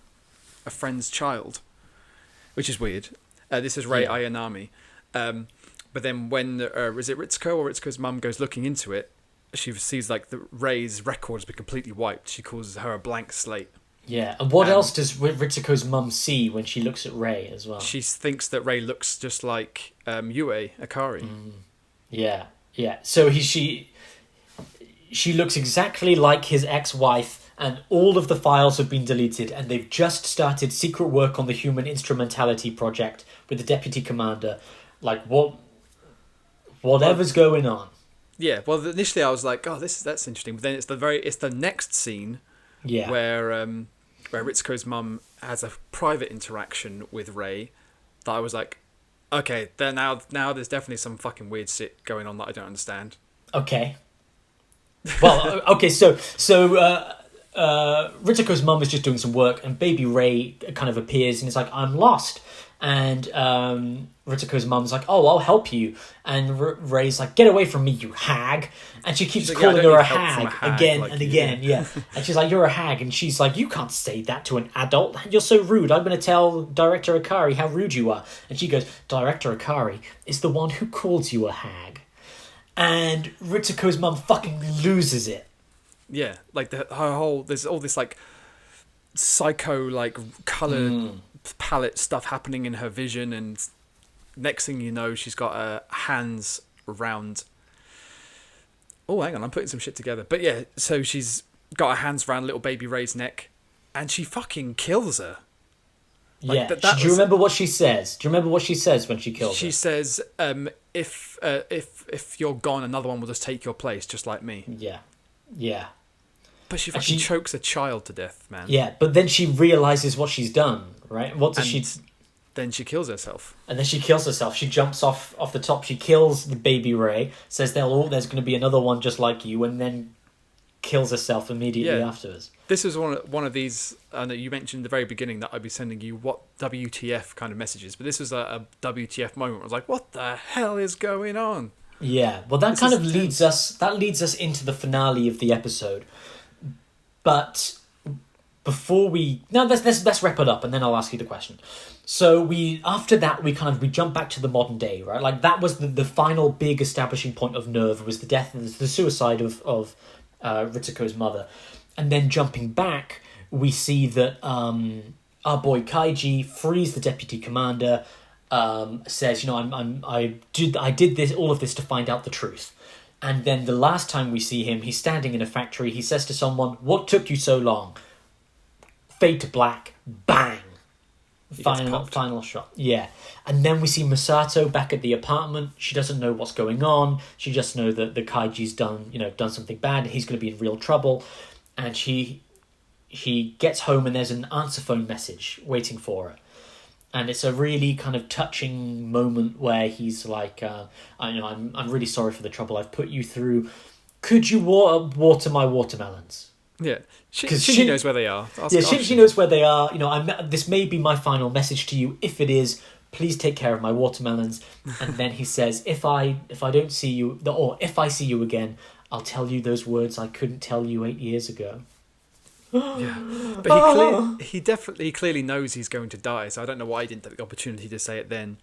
child, which is weird. This is Ray Ayanami. But then when, is it Ritsuko or Ritsuko's mum goes looking into it, she sees like the Ray's record has been completely wiped. She calls her a blank slate. Yeah, and what else does Ritsuko's mum see when she looks at Ray as well? She thinks that Ray looks just like Yue Akari. Yeah, yeah. So she looks exactly like his ex-wife, and all of the files have been deleted, and they've just started secret work on the human instrumentality project with the deputy commander. Like, whatever's going on. Yeah, well, initially I was like, oh, that's interesting. But then it's the next scene where Ritsuko's mum has a private interaction with Ray that I was like, okay, now there's definitely some fucking weird shit going on that I don't understand. Okay. Well, okay, so Ritsuko's mum is just doing some work, and baby Ray kind of appears and is like, I'm lost. And Ritsuko's mum's like, oh, I'll help you. And Ray's like, get away from me, you hag. And she keeps calling her a hag again and again. Yeah. And she's like, you're a hag. And she's like, you can't say that to an adult. You're so rude. I'm going to tell Director Akari how rude you are. And she goes, Director Akari is the one who calls you a hag. And Ritsuko's mum fucking loses it. Yeah, like her whole, there's all this like psycho like colored palette stuff happening in her vision, and next thing you know, she's got her hands around. Oh, hang on, I'm putting some shit together. But yeah, so she's got her hands around little baby Ray's neck, and she fucking kills her. Like, yeah. Do you remember what she says? Do you remember what she says when she kills her? She says, "If you're gone, another one will just take your place, just like me." Yeah, yeah. But she fucking chokes a child to death, man. Yeah, but then she realizes what she's done, right? What does she? Then she kills herself. And then she kills herself. She jumps off the top. She kills the baby Ray. Says there's going to be another one just like you, and then kills herself immediately afterwards. This is one of these. I know you mentioned at the very beginning that I'd be sending you what WTF kind of messages, but this was a WTF moment. I was like, what the hell is going on? Yeah, well, that kind of leads us into the finale of the episode. But before let's wrap it up, and then I'll ask you the question. So after that we jump back to the modern day, right? Like, that was the final big establishing point of Nerv, was the suicide of Ritsuko's mother. And then jumping back, we see that our boy Kaiji frees the deputy commander, says, I did all of this to find out the truth. And then the last time we see him, he's standing in a factory. He says to someone, "What took you so long?" Fade to black. Bang. Final shot. Yeah. And then we see Masato back at the apartment. She doesn't know what's going on. She just knows that the Kaiji's done something bad, and he's going to be in real trouble. And she gets home, and there's an answer phone message waiting for her. And it's a really kind of touching moment where he's like, I'm really sorry for the trouble I've put you through. Could you water my watermelons? Yeah, Shinji knows where they are. Shinji knows where they are. This may be my final message to you. If it is, please take care of my watermelons. And then he says, if I don't see you, or if I see you again, I'll tell you those words I couldn't tell you 8 years ago. Yeah, but he definitely clearly knows he's going to die. So I don't know why he didn't take the opportunity to say it then.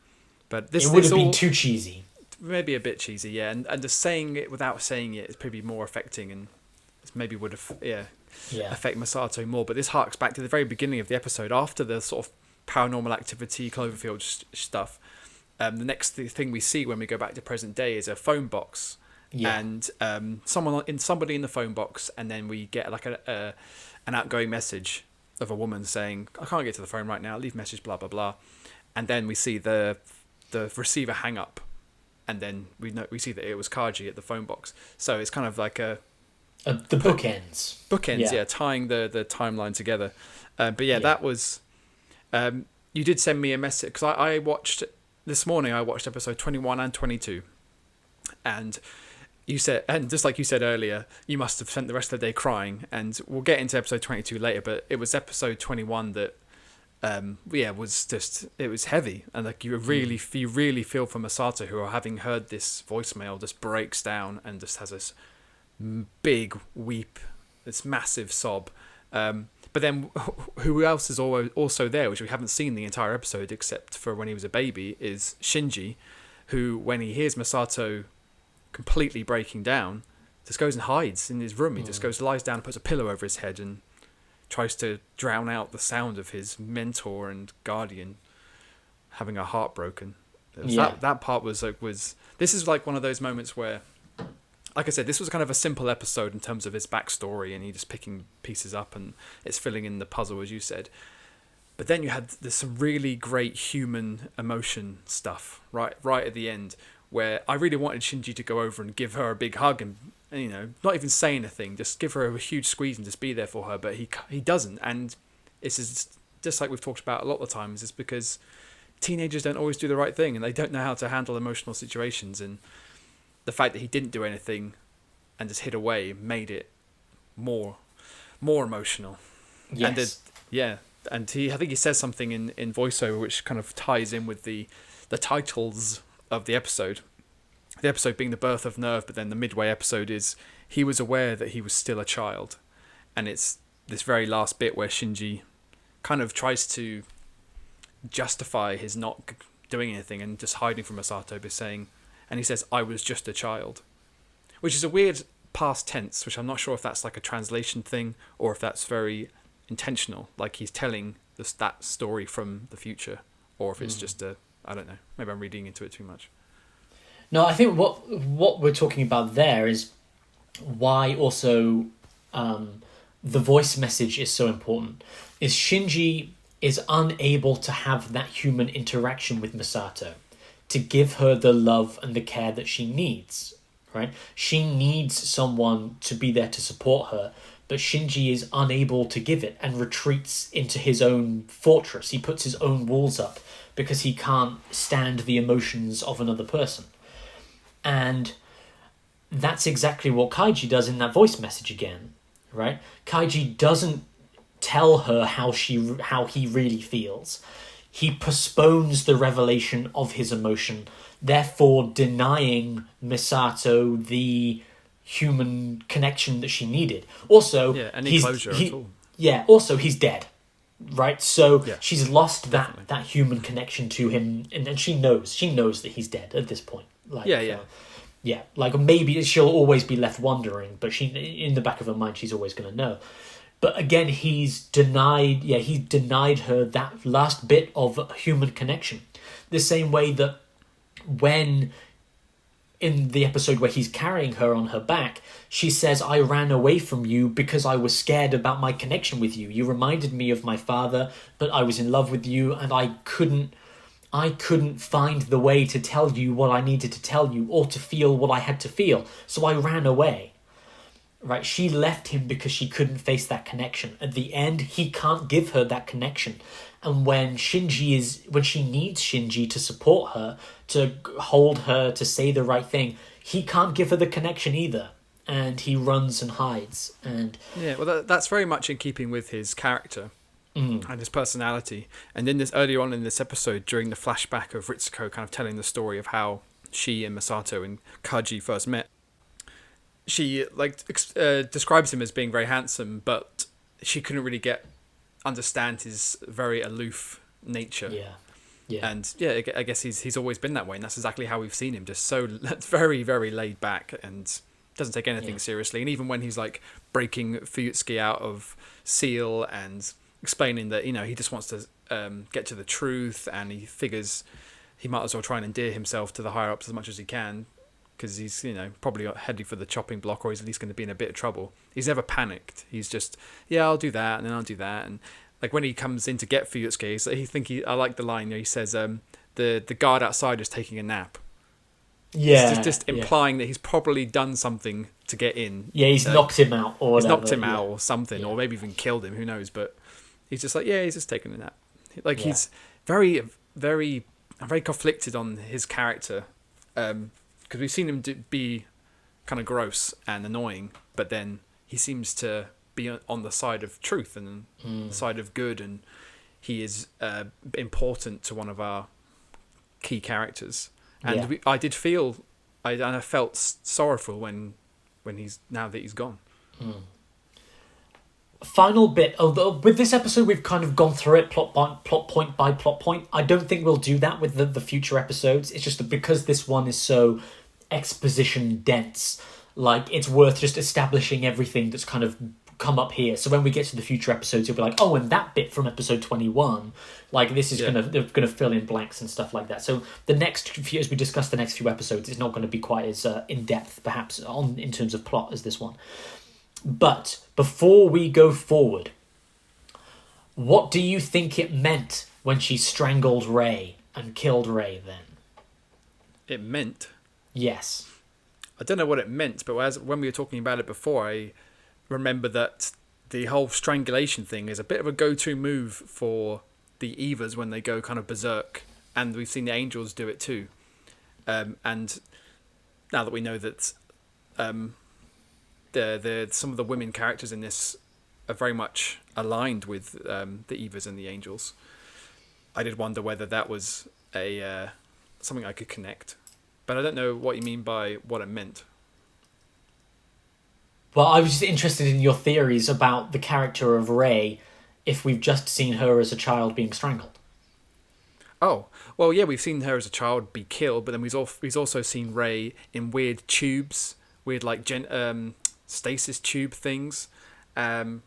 But this it would have been too cheesy. Maybe a bit cheesy, yeah. And just saying it without saying it is probably more affecting, and maybe would have affect Masato more. But this harks back to the very beginning of the episode, after the sort of paranormal activity, Cloverfield stuff. The next thing we see when we go back to present day is a phone box, and somebody in the phone box, and then we get like an outgoing message of a woman saying, "I can't get to the phone right now. Leave message, blah blah blah," and then we see the receiver hang up, and then we see that it was Kaji at the phone box. So it's kind of like the bookends. Bookends, tying the timeline together. That was. You did send me a message because I watched this morning. I watched episode 21 and 22, and you said, and just like you said earlier, you must have spent the rest of the day crying. And we'll get into episode 22 later, but it was episode 21 that, it was heavy, and like you really feel for Masato, who, having heard this voicemail, just breaks down and just has this big weep, this massive sob. But then who else is also there, which we haven't seen the entire episode except for when he was a baby, is Shinji, who, when he hears Masato completely breaking down, just goes and hides in his room. He just lies down and puts a pillow over his head and tries to drown out the sound of his mentor and guardian having a heart broken. That part was this is like one of those moments where, like I said, this was kind of a simple episode in terms of his backstory, and he just picking pieces up and it's filling in the puzzle, as you said. But then you had this really great human emotion stuff right at the end, where I really wanted Shinji to go over and give her a big hug and not even say anything, just give her a huge squeeze and just be there for her. But he doesn't, and this is just like we've talked about a lot of times. It's because teenagers don't always do the right thing, and they don't know how to handle emotional situations, and the fact that he didn't do anything and just hid away made it more emotional. Yes. And I think he says something in voiceover which kind of ties in with the titles of the episode. The episode being the Birth of Nerv, but then the midway episode is he was aware that he was still a child. And it's this very last bit where Shinji kind of tries to justify his not doing anything and just hiding from Masato by saying, and he says, "I was just a child," which is a weird past tense, which I'm not sure if that's like a translation thing or if that's very intentional, like he's telling that story from the future, or if it's just I don't know, maybe I'm reading into it too much. No, I think what we're talking about there is why also the voice message is so important. Is Shinji is unable to have that human interaction with Masato to give her the love and the care that she needs, right? She needs someone to be there to support her, but Shinji is unable to give it and retreats into his own fortress. He puts his own walls up because he can't stand the emotions of another person. And that's exactly what Kaiji does in that voice message again, right? Kaiji doesn't tell her how he really feels. He postpones the revelation of his emotion, therefore denying Misato the human connection that she needed. Also, any closure at all. Yeah, also he's dead, right? So she's lost that human connection to him, and she knows that he's dead at this point. Like maybe she'll always be left wondering, but she, in the back of her mind, she's always going to know. But again, he's denied her that last bit of human connection. The same way that when, in the episode where he's carrying her on her back, she says, "I ran away from you because I was scared about my connection with you. You reminded me of my father, but I was in love with you, and I couldn't find the way to tell you what I needed to tell you or to feel what I had to feel. So I ran away." right? She left him because she couldn't face that connection. At the end, he can't give her that connection. And when she needs Shinji to support her, to hold her, to say the right thing, he can't give her the connection either. And he runs and hides. And yeah, well, that's very much in keeping with his character and his personality. And then earlier on in this episode, during the flashback of Ritsuko kind of telling the story of how she and Masato and Kaji first met, she describes him as being very handsome, but she couldn't really understand his very aloof nature. Yeah. And yeah, I guess he's always been that way, and that's exactly how we've seen him, just so very, very laid back and doesn't take anything seriously. And even when he's like breaking Fuyutsuki out of Seal and explaining that, he just wants to get to the truth, and he figures he might as well try and endear himself to the higher ups as much as he can, because he's probably heading for the chopping block, or he's at least going to be in a bit of trouble. He's never panicked. He's just, I'll do that, and then I'll do that. And like when he comes in to get Fuyutsuki, I like the line, he says, the guard outside is taking a nap. Yeah, it's just implying that he's probably done something to get in. Yeah, he's knocked him out, or whatever. He's knocked him out or something, or maybe even killed him. Who knows? But he's just like, he's just taking a nap. Like he's very, very, very conflicted on his character, because we've seen him be kind of gross and annoying, but then he seems to be on the side of truth and the side of good, and he is important to one of our key characters. And I did feel, I felt sorrowful when now that he's gone. Final bit, although with this episode we've kind of gone through it plot point by plot point. I don't think we'll do that with the future episodes. It's just that because this one is so exposition dense, like it's worth just establishing everything that's kind of come up here. So when we get to the future episodes, you'll be like, and that bit from episode 21, like this is gonna fill in blanks and stuff like that. So the next few, as we discuss the next few episodes, it's not going to be quite as in depth, perhaps, in terms of plot as this one. But before we go forward, what do you think it meant when she strangled Rei and killed Rei then? It meant? Yes. I don't know what it meant, but when we were talking about it before, I remember that the whole strangulation thing is a bit of a go-to move for the Evas when they go kind of berserk, and we've seen the angels do it too. And now that we know that some of the women characters in this are very much aligned with the Evas and the angels, I did wonder whether that was something I could connect. But I don't know what you mean by what it meant. Well, I was just interested in your theories about the character of Rei if we've just seen her as a child being strangled. Oh, well, yeah, we've seen her as a child be killed, but then we've also seen Rei in weird tubes, weird like stasis tube things. And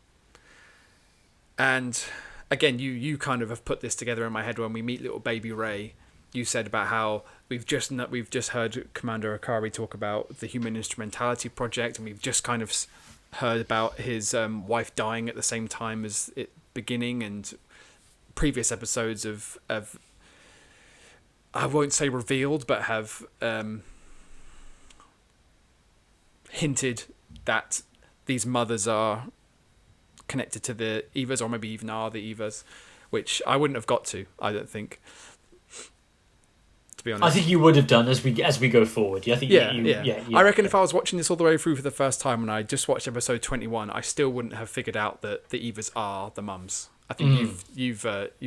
again, you kind of have put this together in my head when we meet little baby Rei. You said about how we've just heard Commander Akari talk about the Human Instrumentality Project, and we've just kind of heard about his wife dying at the same time as it beginning, and previous episodes of I won't say revealed, but have hinted that these mothers are connected to the Evas, or maybe even are the Evas, which I wouldn't have got to, I don't think. To be honest, I think you would have done as we go forward. I think I reckon if I was watching this all the way through for the first time and I just watched episode 21, I still wouldn't have figured out that the Evas are the mums. I think you've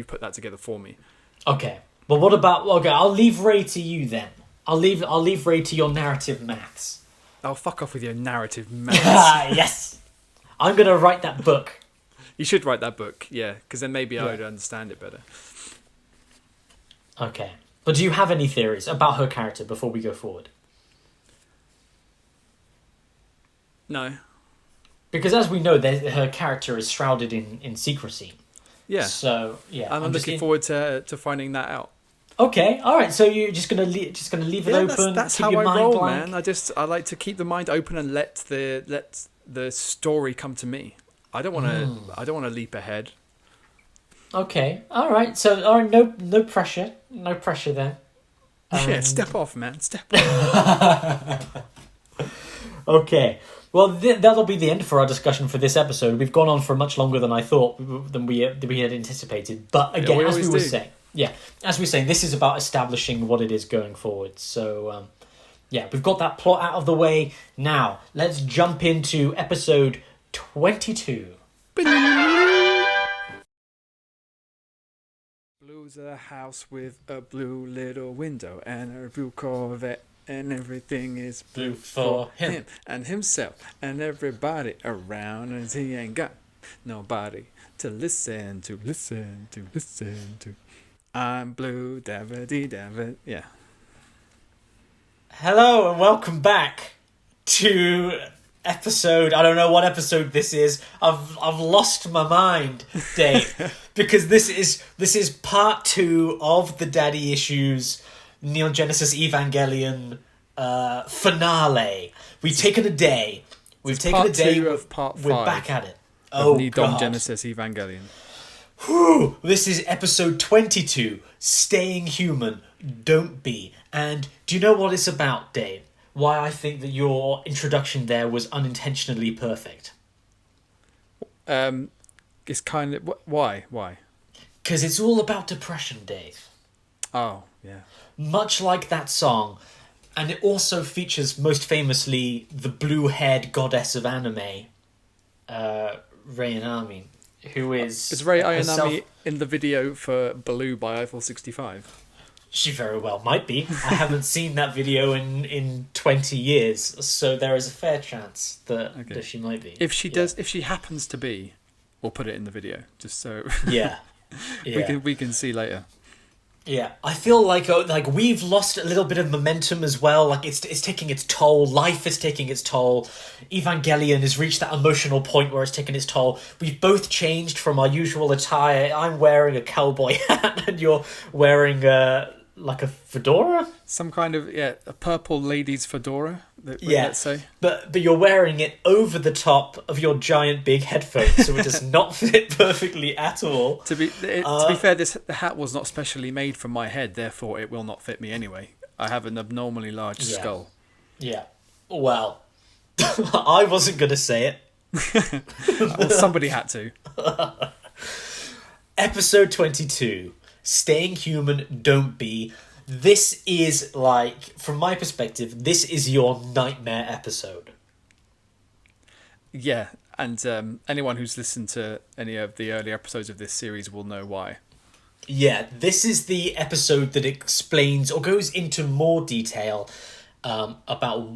put that together for me. Okay. Well, what about? Okay, I'll leave Rei to you then. I'll leave Rei to your narrative maths. Oh, fuck off with your narrative maths. Yes. I'm gonna write that book. You should write that book, yeah, because then maybe I would understand it better. Okay. But do you have any theories about her character before we go forward? No. Because as we know, her character is shrouded in secrecy. Yeah. So yeah, I'm looking forward to finding that out. Okay, all right. So you're just gonna leave it open. That's keep how your I mind roll, blank. man. I like to keep the mind open and let the story come to me. I don't want to leap ahead. Okay, all right. So all right, no pressure then. Yeah, step off, man. Step off. Okay. Well, that'll be the end for our discussion for this episode. We've gone on for much longer than I thought, than we had anticipated. But again, we as we were do. saying, this is about establishing what it is going forward. So, we've got that plot out of the way. Now, let's jump into episode 22. Blue's a house with a blue little window and a blue Corvette. And everything is blue for him and himself and everybody around, and he ain't got nobody to listen to. I'm blue, davity. Yeah. Hello and welcome back to episode. I don't know what episode this is. I've lost my mind, Dave, because this is part 2 of the Daddy Issues Neon Genesis Evangelion finale. We've taken a day. We've taken a day. Of part 5. We're back at it. Neon Genesis Evangelion. Whew, this is episode 22. Staying human, don't be. And do you know what it's about, Dave? Why I think that your introduction there was unintentionally perfect. It's kind of why? Because it's all about depression, Dave. Oh yeah. Much like that song, and it also features most famously the blue-haired goddess of anime, Rei Ayanami, who is Rei Ayanami in the video for Blue by Eiffel 65? She very well might be. I haven't seen that video in 20 years, so there is a fair chance that she might be. If she does, if she happens to be, we'll put it in the video just so yeah. we can see later. Yeah, I feel like we've lost a little bit of momentum as well. Like it's taking its toll. Life is taking its toll. Evangelion has reached that emotional point where it's taken its toll. We've both changed from our usual attire. I'm wearing a cowboy hat, and you're wearing like a fedora. Some kind of a purple lady's fedora. Let's say. But you're wearing it over the top of your giant big headphones, so it does not fit perfectly at all. To be fair, the hat was not specially made for my head, therefore it will not fit me anyway. I have an abnormally large skull. Yeah. Well, I wasn't going to say it. Well, somebody had to. Episode 22. Staying human, don't be. This is, like, from my perspective, this is your nightmare episode. Yeah, and anyone who's listened to any of the earlier episodes of this series will know why. Yeah, this is the episode that explains or goes into more detail about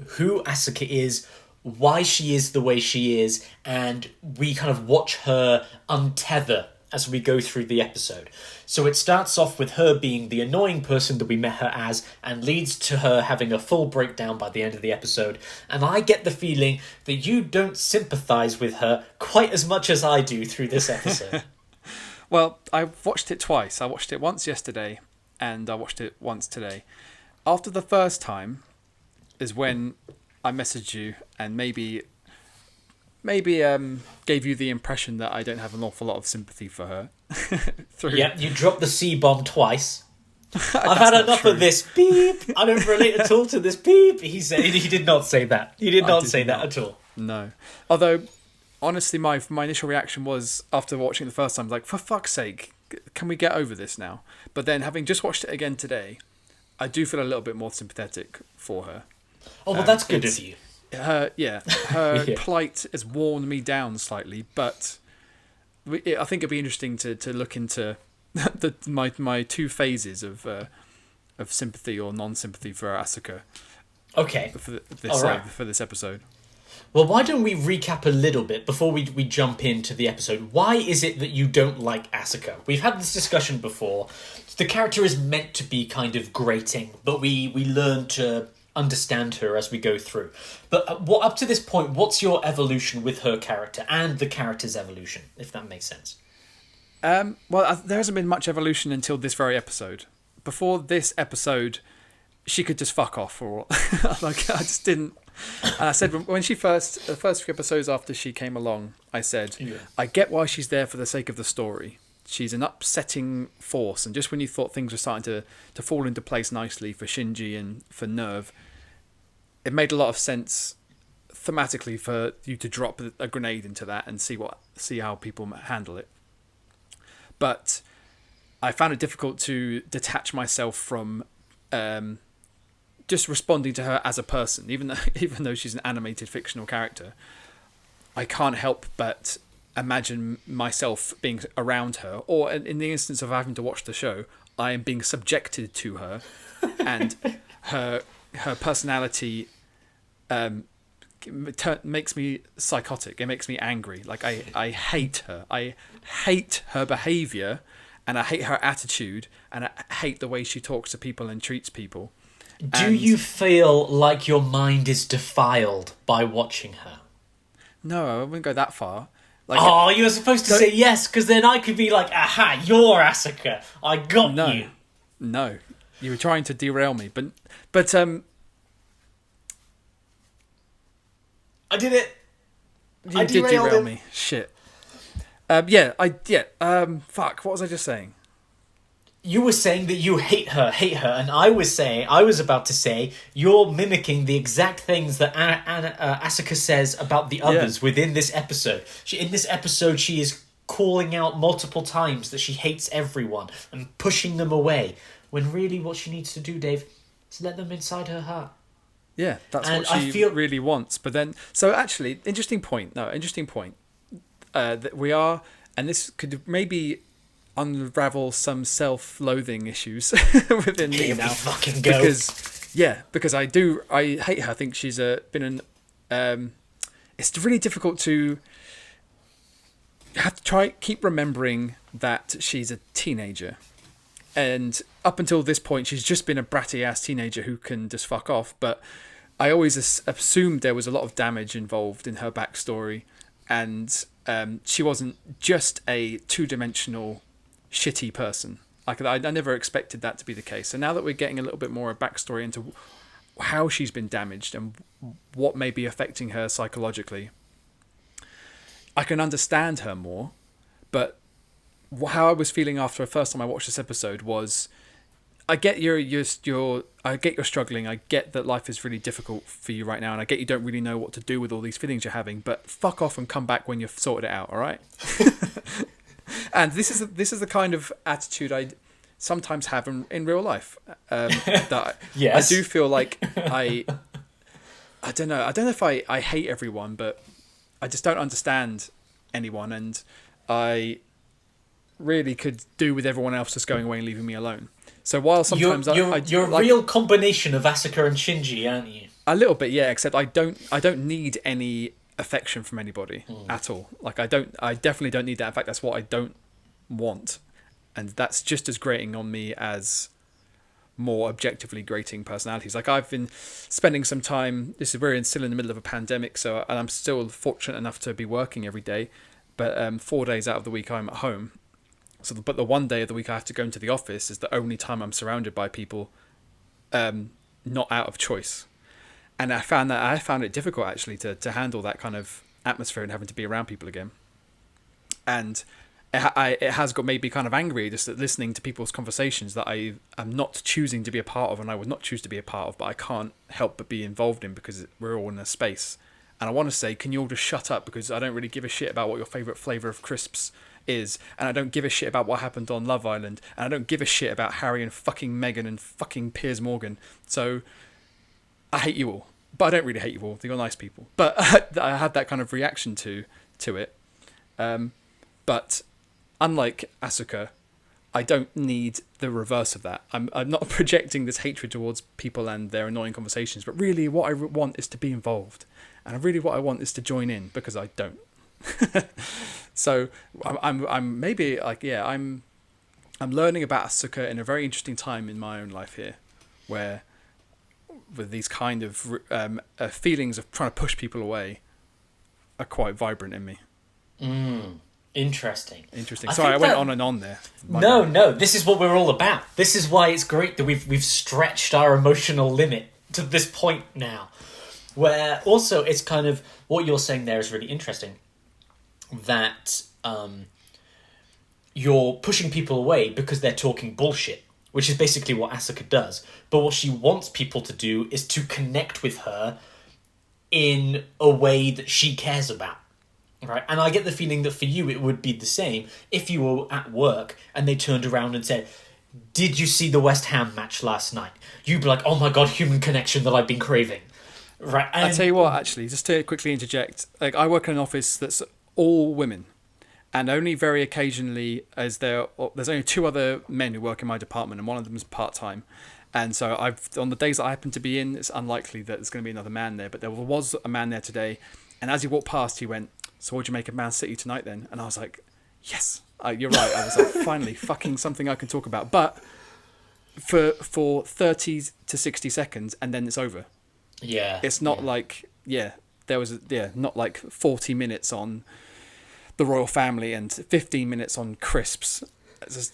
who Asuka is, why she is the way she is, and we kind of watch her untether as we go through the episode. So it starts off with her being the annoying person that we met her as, and leads to her having a full breakdown by the end of the episode. And I get the feeling that you don't sympathise with her quite as much as I do through this episode. Well, I've watched it twice. I watched it once yesterday, and I watched it once today. After the first time is when I messaged you and maybe gave you the impression that I don't have an awful lot of sympathy for her. Yeah, you dropped the C-bomb twice. I've had enough of this. Beep. I don't relate at all to this. Beep. He said he did not say that. He did not say that at all. No. Although, honestly, my initial reaction was, after watching it the first time, like, for fuck's sake, can we get over this now? But then, having just watched it again today, I do feel a little bit more sympathetic for her. Oh, well, that's good of you. Her plight has worn me down slightly, but I think it'd be interesting to look into my two phases of sympathy or non-sympathy for Asuka. Okay. For this episode. Well, why don't we recap a little bit before we jump into the episode? Why is it that you don't like Asuka? We've had this discussion before. The character is meant to be kind of grating, but we learn to understand her as we go through. But up to this point, what's your evolution with her character and the character's evolution, if that makes sense? Well, there hasn't been much evolution until this very episode. Before this episode, she could just fuck off, or like I just didn't. And I said when the first few episodes after she came along, I said, I get why she's there for the sake of the story. She's an upsetting force, and just when you thought things were starting to fall into place nicely for Shinji and for Nerv, it made a lot of sense thematically for you to drop a grenade into that and see how people handle it. But I found it difficult to detach myself from just responding to her as a person, even though she's an animated fictional character. I can't help but imagine myself being around her, or in the instance of having to watch the show, I am being subjected to her, and her personality makes me psychotic. It makes me angry. Like I hate her. I hate her behavior, and I hate her attitude, and I hate the way she talks to people and treats people. Do you feel like your mind is defiled by watching her? No, I wouldn't go that far. Like, oh, you were supposed to say yes, because then I could be like, aha, you're Asuka. I got you. No, you were trying to derail me, but I did it. You did derail me. Shit. Fuck. What was I just saying? You were saying that you hate her, and I was about to say you're mimicking the exact things that Asuka says about the others within this episode. In this episode, she is calling out multiple times that she hates everyone and pushing them away, when really what she needs to do, Dave, is let them inside her heart. Yeah, that's what she really wants. But then, so actually, interesting point. That we are, and this could maybe unravel some self-loathing issues within me now. Fucking go. Because I hate her. I think she's it's really difficult to have to keep remembering that she's a teenager, and up until this point she's just been a bratty ass teenager who can just fuck off. But I always assumed there was a lot of damage involved in her backstory, and she wasn't just a two-dimensional shitty person. Like I never expected that to be the case. So now that we're getting a little bit more of backstory into how she's been damaged and what may be affecting her psychologically, I can understand her more. But how I was feeling after the first time I watched this episode was, I get you're struggling. I get that life is really difficult for you right now, and I get you don't really know what to do with all these feelings you're having. But fuck off and come back when you've sorted it out. All right. And this is the kind of attitude I sometimes have in real life. That yes. I do feel like I don't know if I hate everyone, but I just don't understand anyone, and I really could do with everyone else just going away and leaving me alone. So while sometimes you're a real combination of Asuka and Shinji, aren't you? A little bit, yeah. Except I don't need any affection from anybody at all. Like I definitely don't need that. In fact, that's what I don't want, and that's just as grating on me as more objectively grating personalities. Like I've been spending some time. We're still in the middle of a pandemic, and I'm still fortunate enough to be working every day, but 4 days out of the week I'm at home. So, but the 1 day of the week I have to go into the office is the only time I'm surrounded by people, not out of choice. And I found it difficult actually to handle that kind of atmosphere and having to be around people again. And it has got made me kind of angry just at listening to people's conversations that I am not choosing to be a part of, and I would not choose to be a part of, but I can't help but be involved in because we're all in a space. And I want to say, can you all just shut up, because I don't really give a shit about what your favourite flavour of crisps is, and I don't give a shit about what happened on Love Island, and I don't give a shit about Harry and fucking Meghan and fucking Piers Morgan. So I hate you all, but I don't really hate you all. You're nice people. But I had that kind of reaction to it. But unlike Asuka, I don't need the reverse of that. I'm not projecting this hatred towards people and their annoying conversations, but really what I want is to be involved, and really what I want is to join in, because I don't. So I'm maybe like, yeah, I'm learning about Asuka in a very interesting time in my own life here, where with these kind of feelings of trying to push people away are quite vibrant in me. Interesting. Sorry, I went on and on there. No, this is what we're all about. This is why it's great that we've stretched our emotional limit to this point now, where also it's kind of what you're saying there is really interesting, that you're pushing people away because they're talking bullshit, which is basically what Asuka does. But what she wants people to do is to connect with her, and to in a way that she cares about. Right? And I get the feeling that for you it would be the same if you were at work and they turned around and said, "Did you see the West Ham match last night?" You'd be like, "Oh my god, human connection that I've been craving." Right? And I'll tell you what, actually, just to quickly interject, like I work in an office that's all women, and only very occasionally there's only 2 other men who work in my department, and one of them is part-time. And so on the days that I happen to be in, it's unlikely that there's going to be another man there, but there was a man there today, and as he walked past, he went, "So what'd you make of Man City tonight then?" And I was like, yes, you're right. I was like, finally, fucking something I can talk about. But for 30 to 60 seconds, and then it's over. yeah. It's not like, not like 40 minutes on the royal family and 15 minutes on crisps. It's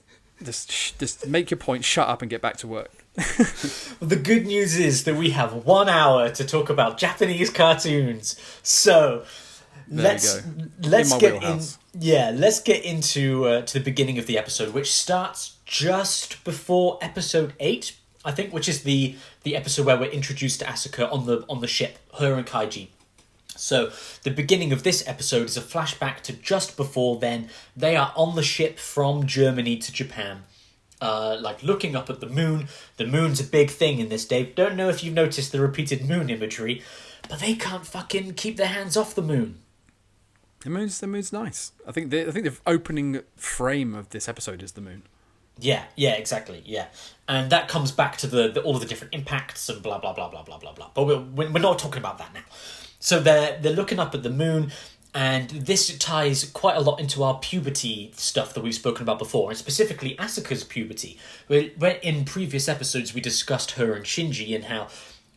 just make your point, shut up and get back to work. Well, the good news is that we have 1 hour to talk about Japanese cartoons. So let's get into to the beginning of the episode, which starts just before episode 8, I think, which is the episode where we're introduced to Asuka on the ship, her and Kaiji. So the beginning of this episode is a flashback to just before then. They are on the ship from Germany to Japan, looking up at the moon. The moon's a big thing in this, Dave. Don't know if you've noticed the repeated moon imagery, but they can't fucking keep their hands off the moon. The moon's nice. I think the opening frame of this episode is the moon. Yeah, exactly, yeah. And that comes back to all of the different impacts and blah, blah, blah, blah, blah, blah, blah. But we're not talking about that now. So they're looking up at the moon, and this ties quite a lot into our puberty stuff that we've spoken about before, and specifically Asuka's puberty. Where in previous episodes we discussed her and Shinji and how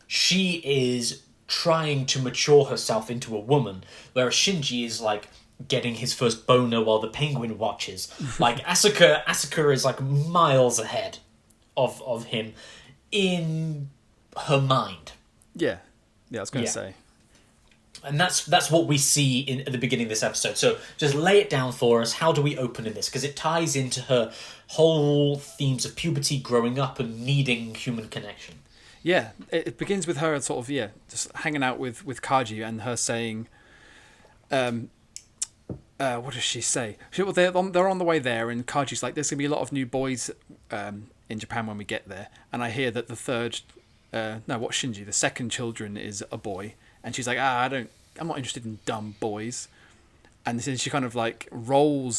she is trying to mature herself into a woman, whereas Shinji is like getting his first boner while the penguin watches. Like Asuka is like miles ahead of him in her mind. Yeah, I was going to say. And that's what we see at the beginning of this episode. So just lay it down for us. How do we open in this? Because it ties into her whole themes of puberty, growing up, and needing human connection. Yeah, it begins with her sort of, just hanging out with Kaji and her saying, what does she say? They're on the way there, and Kaji's like, "There's going to be a lot of new boys in Japan when we get there." And I hear that the second children is a boy. And she's like, I'm not interested in dumb boys. And then she kind of like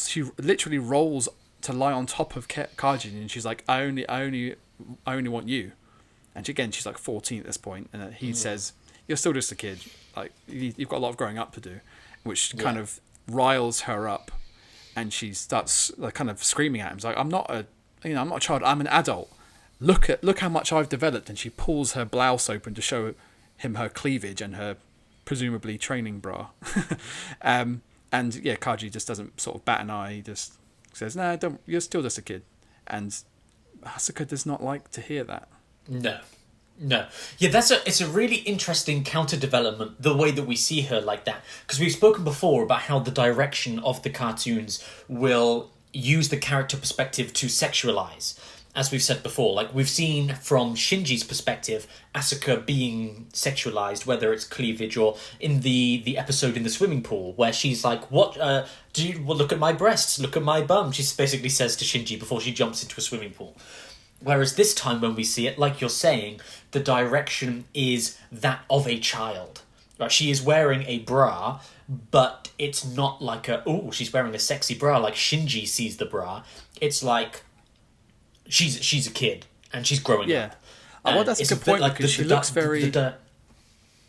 she literally rolls to lie on top of Kaji, and she's like, I only want you. And she's like 14 at this point, and he says, "You're still just a kid. Like you've got a lot of growing up to do," which kind of riles her up, and she starts like kind of screaming at him. She's like, I'm not a child. I'm an adult. Look how much I've developed. And she pulls her blouse open to show him her cleavage and her presumably training bra. Kaji just doesn't sort of bat an eye. He just says, "No, don't. You're still just a kid." And Asuka does not like to hear that. No. Yeah, it's a really interesting counter development, the way that we see her like that. Because we've spoken before about how the direction of the cartoons will use the character perspective to sexualize. As we've said before, like we've seen from Shinji's perspective, Asuka being sexualized, whether it's cleavage or in the episode in the swimming pool where she's like, "What? Look at my breasts, look at my bum." She basically says to Shinji before she jumps into a swimming pool. Whereas this time when we see it, like you're saying, the direction is that of a child. Right? She is wearing a bra, but it's not like she's wearing a sexy bra like Shinji sees the bra. It's like she's a kid and she's growing up. Well, that's a good point, like, because she looks very...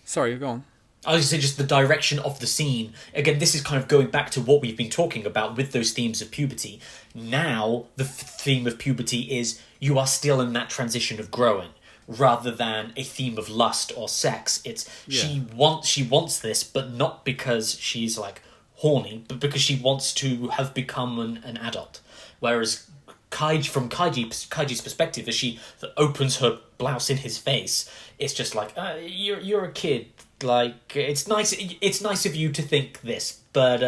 Sorry, go on. I was going to say just the direction of the scene. Again, this is kind of going back to what we've been talking about with those themes of puberty. Now, the theme of puberty is you are still in that transition of growing, rather than a theme of lust or sex. It's she wants this, but not because she's like horny, but because she wants to have become an adult. Whereas from Kaiji's perspective, as she opens her blouse in his face, it's just like, you're a kid. Like, it's nice of you to think this, but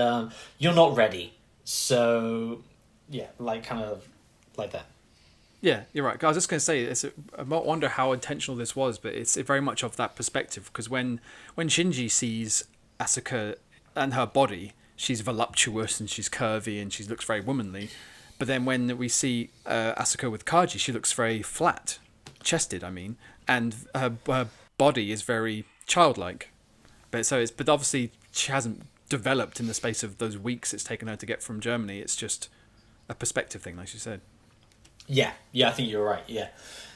you're not ready. So, yeah, like kind of like that. Yeah, you're right. I was just going to say, I wonder how intentional this was, but it's very much of that perspective. Because when Shinji sees Asuka and her body, she's voluptuous and she's curvy and she looks very womanly. But then when we see Asuka with Kaji, she looks very flat, chested. I mean, and her body is very childlike. But obviously she hasn't developed in the space of those weeks it's taken her to get from Germany. It's just a perspective thing, like you said. Yeah, I think you're right, yeah.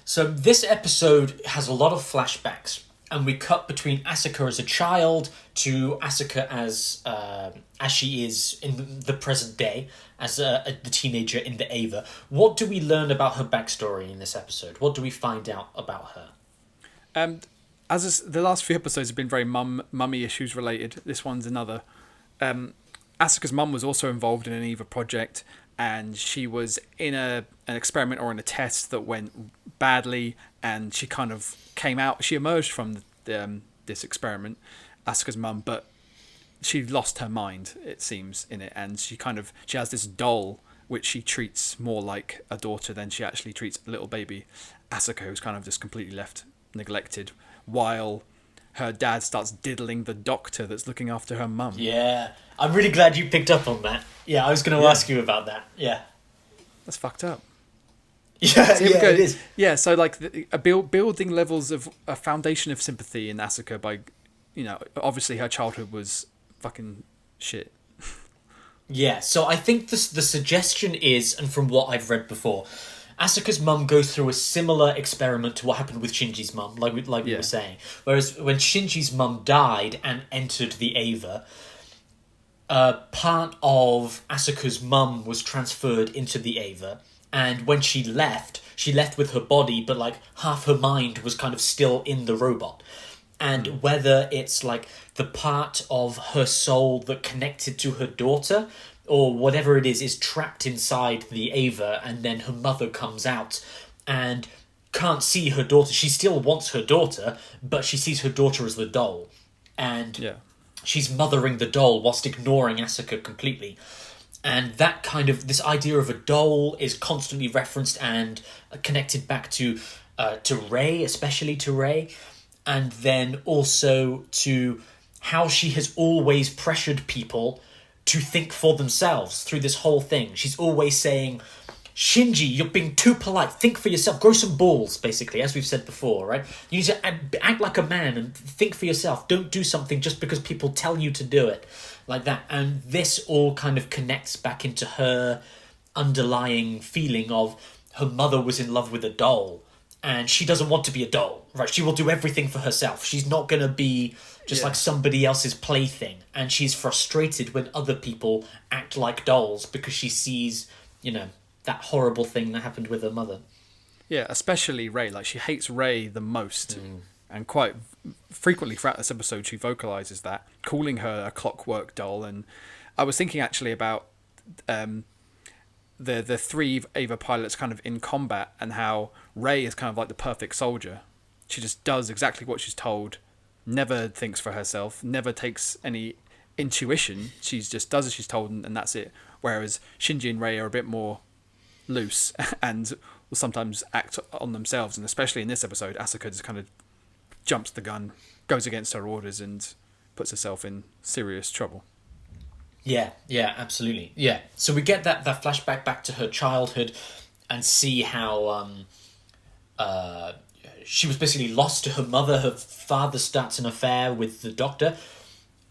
So this episode has a lot of flashbacks, and we cut between Asuka as a child to Asuka as she is in the present day, as the teenager in the Eva. What do we learn about her backstory in this episode? What do we find out about her? The last few episodes have been very mummy issues related, this one's another. Asuka's mum was also involved in an Eva project, and she was in an experiment or in a test that went badly, and she kind of came out. She emerged from this experiment, Asuka's mum, but she lost her mind, it seems, in it, and she has this doll which she treats more like a daughter than she actually treats a little baby Asuka, who's kind of just completely left neglected, while her dad starts diddling the doctor that's looking after her mum. Yeah, I'm really glad you picked up on that. Yeah, I was going to ask you about that. Yeah. That's fucked up. Yeah, so it is. Yeah, so like building levels of a foundation of sympathy in Asuka by, obviously her childhood was fucking shit. Yeah, so I think the suggestion is, and from what I've read before, Asuka's mum goes through a similar experiment to what happened with Shinji's mum, like we were saying. Whereas when Shinji's mum died and entered the Eva, part of Asuka's mum was transferred into the Eva, and when she left with her body, but like half her mind was kind of still in the robot. And whether it's like the part of her soul that connected to her daughter, or whatever it is trapped inside the Eva, and then her mother comes out and can't see her daughter. She still wants her daughter, but she sees her daughter as the doll. And she's mothering the doll whilst ignoring Asuka completely. And that kind of, this idea of a doll is constantly referenced and connected back to Rei, especially to Rei. And then also to how she has always pressured people to think for themselves through this whole thing. She's always saying, Shinji, you're being too polite. Think for yourself. Grow some balls, basically, as we've said before, right? You need to act like a man and think for yourself. Don't do something just because people tell you to do it. Like that. And this all kind of connects back into her underlying feeling of her mother was in love with a doll. And she doesn't want to be a doll, right? She will do everything for herself. She's not going to be just like somebody else's plaything. And she's frustrated when other people act like dolls because she sees, that horrible thing that happened with her mother. Yeah, especially Rei. Like, she hates Rei the most. And quite frequently throughout this episode, she vocalizes that, calling her a clockwork doll. And I was thinking actually about the three Eva pilots kind of in combat, and how Rei is kind of like the perfect soldier. She just does exactly what she's told, never thinks for herself, never takes any intuition. She just does as she's told, and that's it. Whereas Shinji and Rei are a bit more loose and will sometimes act on themselves. And especially in this episode, Asuka just kind of jumps the gun, goes against her orders, and puts herself in serious trouble. Yeah, absolutely. Yeah. So we get that flashback back to her childhood and see how she was basically lost to her mother. Her father starts an affair with the doctor.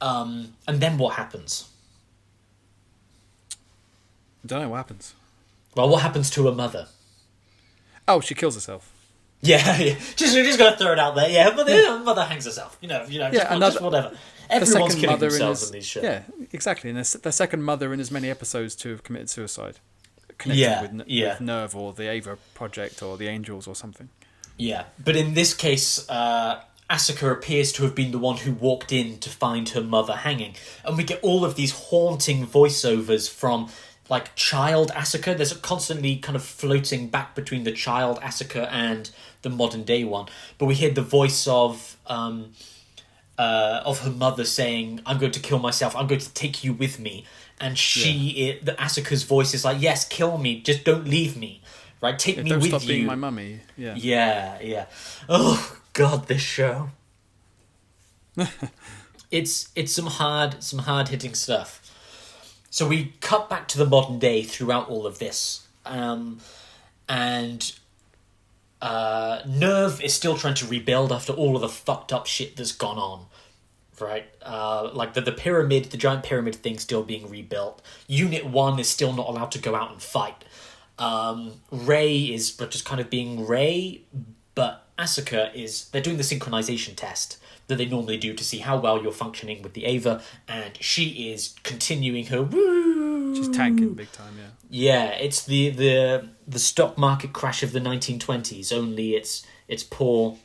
And then what happens? I don't know what happens. Well, what happens to her mother? Oh, she kills herself. Yeah. Just gonna throw it out there. Yeah, her mother hangs herself. Just whatever. Everyone's killing themselves in these shows. Yeah, exactly. And the second mother in as many episodes to have committed suicide, connected with Nerv or the Ava project or the Angels or something. Yeah, but in this case, Asuka appears to have been the one who walked in to find her mother hanging, and we get all of these haunting voiceovers from like child Asuka. There's constantly kind of floating back between the child Asuka and the modern day one, but we hear the voice of her mother saying, "I'm going to kill myself. I'm going to take you with me." And the Asuka's voice is like, "Yes, kill me. Just don't leave me." right? Take me Don't with stop you. being my mummy. Yeah. Oh God, this show. It's some hard hitting stuff. So we cut back to the modern day throughout all of this, and Nerv is still trying to rebuild after all of the fucked up shit that's gone on. Right, like the pyramid, the giant pyramid thing still being rebuilt. Unit 1 is still not allowed to go out and fight. Rei is just kind of being Rei, but Asuka is... They're doing the synchronization test that they normally do to see how well you're functioning with the Ava, and she is continuing her woo. She's tanking big time, yeah. Yeah, it's the stock market crash of the 1920s, only it's poor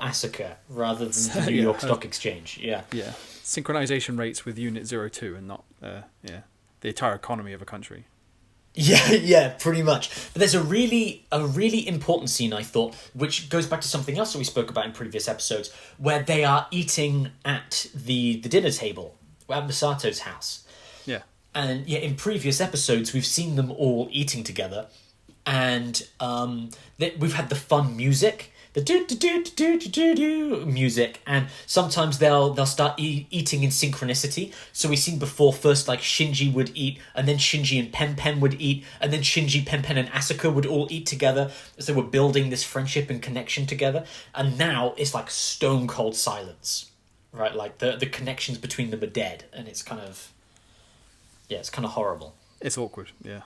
Asuka rather than the New York Stock Exchange. Yeah. Synchronization rates with Unit 02 and not the entire economy of a country. Yeah, pretty much. But there's a really important scene, I thought, which goes back to something else that we spoke about in previous episodes, where they are eating at the dinner table at Misato's house. Yeah. And in previous episodes, we've seen them all eating together, and we've had the fun music, the do music, and sometimes they'll start eating in synchronicity. So we've seen before, first like Shinji would eat, and then Shinji and Pen would eat, and then Shinji, Pen and Asuka would all eat together as they were building this friendship and connection together. And now it's like stone cold silence, right? Like the connections between them are dead, and it's kind of horrible. It's awkward, yeah.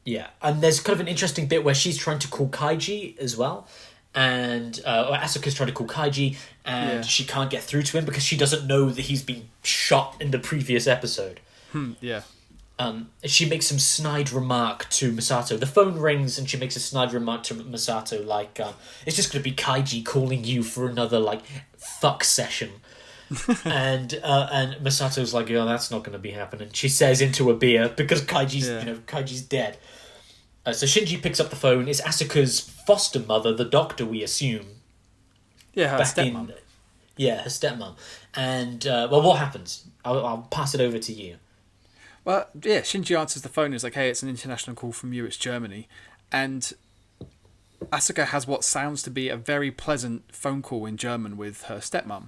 Yeah, and there's kind of an interesting bit where she's trying to call Kaiji as well, and or Asuka's trying to call Kaiji, and she can't get through to him because she doesn't know that he's been shot in the previous episode. Yeah. She makes some snide remark to Misato. The phone rings, and she makes a snide remark to Misato, like, it's just going to be Kaiji calling you for another, like, fuck session. and Misato's like, oh, that's not going to be happening. She says into a beer because Kaiji's dead. So Shinji picks up the phone. It's Asuka's foster mother, the doctor, we assume. Yeah, her stepmom. Her stepmom. And what happens? I'll pass it over to you. Well, yeah, Shinji answers the phone and is like, hey, it's an international call from you, it's Germany. And Asuka has what sounds to be a very pleasant phone call in German with her stepmom.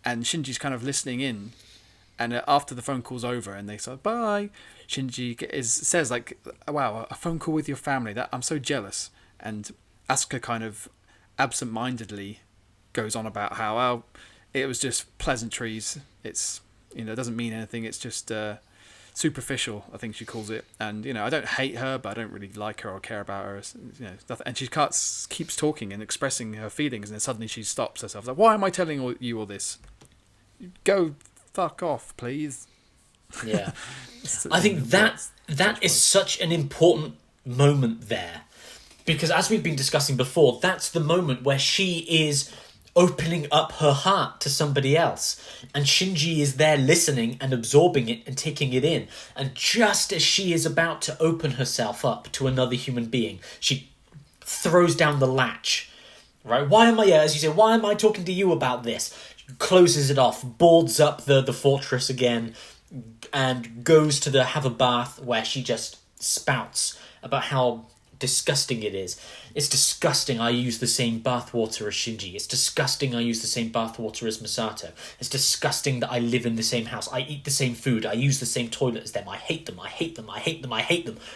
And Shinji's kind of listening in, and after the phone call's over and they say bye, Shinji says like, wow, a phone call with your family, that I'm so jealous. And Asuka kind of absent-mindedly goes on about how it was just pleasantries, it's, it doesn't mean anything, it's just superficial, I think she calls it. And I don't hate her, but I don't really like her or care about her, nothing. And she keeps talking and expressing her feelings, and then suddenly she stops herself, like, why am I telling you all this? Go fuck off, please. Yeah. I think that is such an important moment there, because as we've been discussing before, that's the moment where she is opening up her heart to somebody else, and Shinji is there listening and absorbing it and taking it in, and just as she is about to open herself up to another human being, she throws down the latch, right? Why am I talking to you about this? Closes it off, boards up the fortress again, and goes to have a bath where she just spouts about how disgusting it is. It's disgusting I use the same bathwater as Shinji. It's disgusting I use the same bathwater as Misato. It's disgusting that I live in the same house. I eat the same food. I use the same toilet as them. I hate them.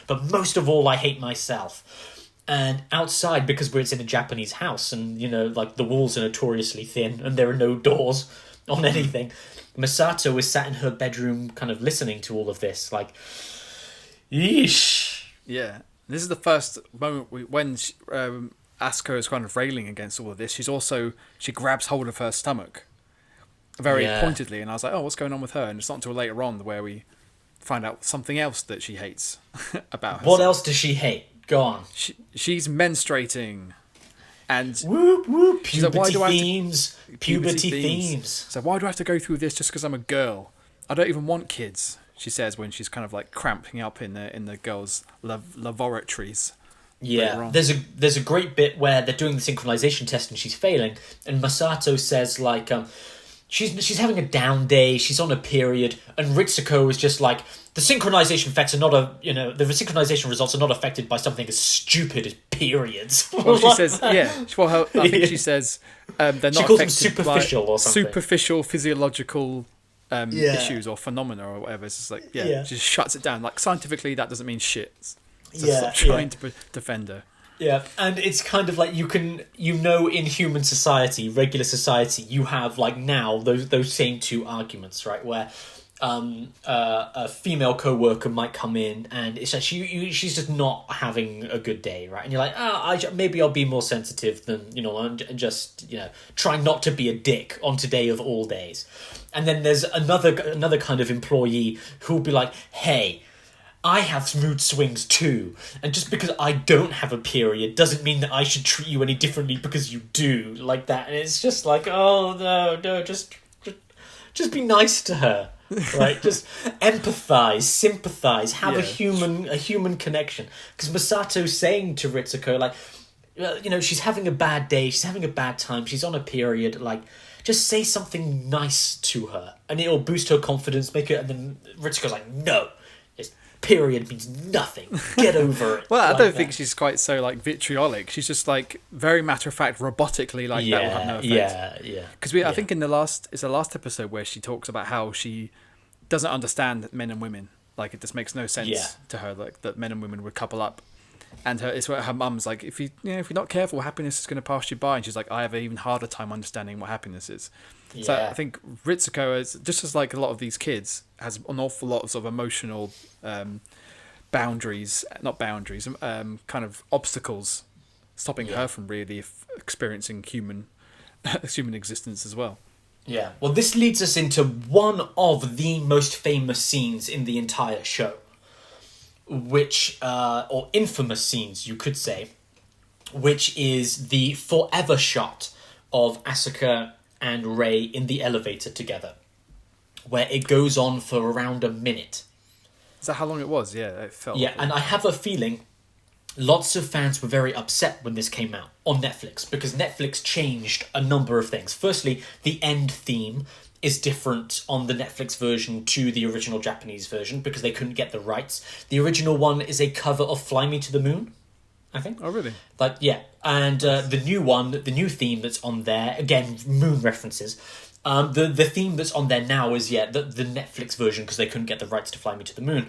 But most of all, I hate myself. And outside, because it's in a Japanese house, and like the walls are notoriously thin and there are no doors on anything, Misato is sat in her bedroom kind of listening to all of this, like, yeesh. Yeah. This is the first moment when Asuka is kind of railing against all of this. She grabs hold of her stomach very pointedly, and I was like, oh, what's going on with her? And it's not until later on where we find out something else that she hates about herself. What else does she hate? Go on. She's menstruating. And whoop whoop, puberty like, themes. Puberty themes. So why do I have to go through this just because I'm a girl? I don't even want kids, she says when she's kind of like cramping up in the girls' laboratories. Yeah, there's a great bit where they're doing the synchronization test and she's failing, and Masato says like, she's having a down day, she's on a period, and Ritsuko is just like, the synchronization effects are not the synchronization results are not affected by something as stupid as periods. Well, she says, I think she says they're not she calls them affected superficial by or something. superficial physiological issues or phenomena or whatever. It's just like, she just shuts it down. Like, scientifically, that doesn't mean shit. So stop trying to defend her. Yeah, and it's kind of like in human society, regular society, you have like now those same two arguments, right? Where a female co-worker might come in and it's like she's just not having a good day, right? And you're like, maybe I'll be more sensitive than, and just, try not to be a dick on today of all days. And then there's another kind of employee who'll be like, hey, I have mood swings too, and just because I don't have a period doesn't mean that I should treat you any differently because you do, like that. And it's just like, oh no, just be nice to her, right? Just empathize, sympathize, have a human connection. Because Misato's saying to Ritsuko, like, she's having a bad day, she's having a bad time, she's on a period, like, just say something nice to her, and it'll boost her confidence, make her. And then Ritsuko's like, no. Period means nothing. Get over it. Well, I don't think she's quite so like vitriolic. She's just like very matter of fact, robotically like that will have no effect. Yeah. Because I think in the last episode where she talks about how she doesn't understand men and women. Like, it just makes no sense to her, like that men and women would couple up. And it's where her mum's like, if you're not careful, happiness is going to pass you by. And she's like, I have an even harder time understanding what happiness is. Yeah. So I think Ritsuko, is just as like a lot of these kids, has an awful lot of sort of emotional kind of obstacles stopping her from really experiencing human existence as well. Yeah. Well, this leads us into one of the most famous scenes in the entire show, which, or infamous scenes, you could say, which is the forever shot of Asuka and Rei in the elevator together, where it goes on for around a minute. Is that how long it was? Yeah, it felt. Yeah, and I have a feeling lots of fans were very upset when this came out on Netflix, because Netflix changed a number of things. Firstly, the end theme is different on the Netflix version to the original Japanese version because they couldn't get the rights. The original one is a cover of Fly Me to the Moon, I think. Oh, really? Like, yeah. And the new theme that's on there, again, moon references. The theme that's on there now is, the Netflix version because they couldn't get the rights to Fly Me to the Moon.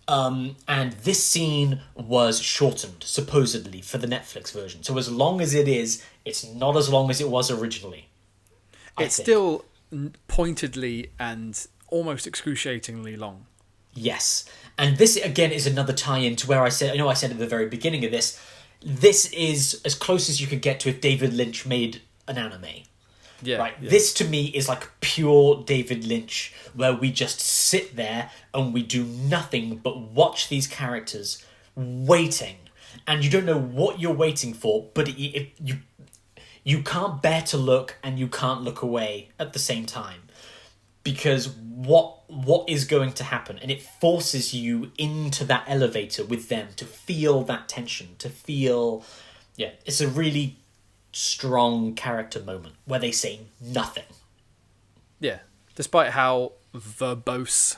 And this scene was shortened, supposedly, for the Netflix version. So as long as it is, it's not as long as it was originally. It's still pointedly and almost excruciatingly long. Yes. And this, again, is another tie-in to where I said at the very beginning of this is as close as you could get to if David Lynch made an anime. Yeah. Right. Yeah. This, to me, is like pure David Lynch, where we just sit there and we do nothing but watch these characters waiting. And you don't know what you're waiting for, but you can't bear to look and you can't look away at the same time. Because what is going to happen? And it forces you into that elevator with them to feel that tension, to feel... Yeah, it's a really strong character moment where they say nothing. Yeah, despite how verbose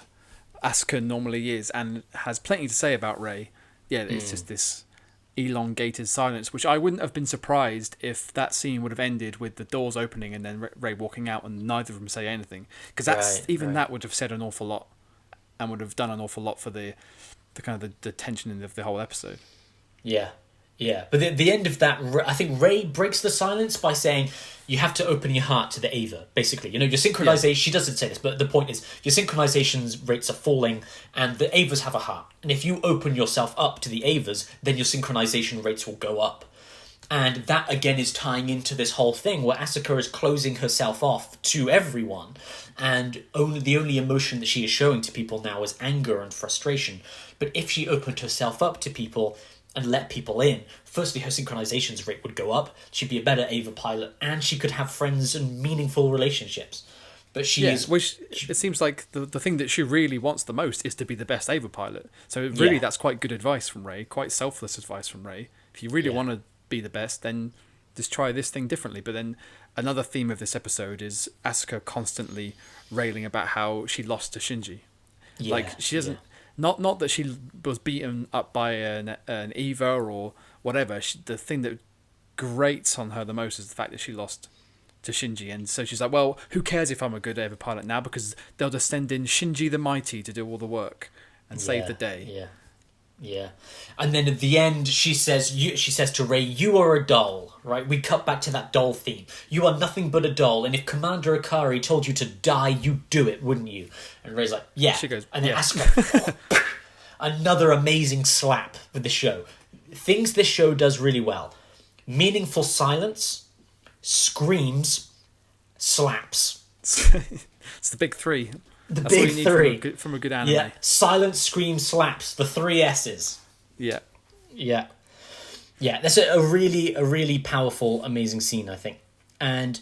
Asuka normally is and has plenty to say about Rei, it's just this elongated silence, which I wouldn't have been surprised if that scene would have ended with the doors opening and then Rei walking out and neither of them say anything, because that would have said an awful lot and would have done an awful lot for the kind of the tension of the whole episode. Yeah, but the end of that, I think Rei breaks the silence by saying, you have to open your heart to the Ava, basically. Your synchronization, she doesn't say this, but the point is, your synchronization rates are falling, and the Avas have a heart. And if you open yourself up to the Avas, then your synchronization rates will go up. And that, again, is tying into this whole thing, where Asuka is closing herself off to everyone, and the only emotion that she is showing to people now is anger and frustration. But if she opened herself up to people and let people in, firstly, her synchronizations rate would go up, she'd be a better Ava pilot, and she could have friends and meaningful relationships. But it seems like the thing that she really wants the most is to be the best Ava pilot. So really, that's quite good advice from Rei, quite selfless advice from Rei. If you really want to be the best, then just try this thing differently. But then another theme of this episode is Asuka constantly railing about how she lost to Shinji. Yeah, Like she doesn't, not that she was beaten up by an Eva or whatever. The thing that grates on her the most is the fact that she lost to Shinji, and so she's like, well, who cares if I'm a good Eva pilot now, because they'll just send in Shinji the Mighty to do all the work and save the day. Yeah. And then at the end, she says to Rey, "You are a doll," right? We cut back to that doll theme. You are nothing but a doll, and if Commander Akari told you to die, you'd do it, wouldn't you? And Rey's like, yeah. She goes, and then yeah. Asuka, another amazing slap with the show. Things this show does really well: meaningful silence, screams, slaps. It's the big three. That's big all you three need from a good anime. Yeah, silence, scream, slaps. The 3 S's. Yeah. That's a really powerful, amazing scene, I think. And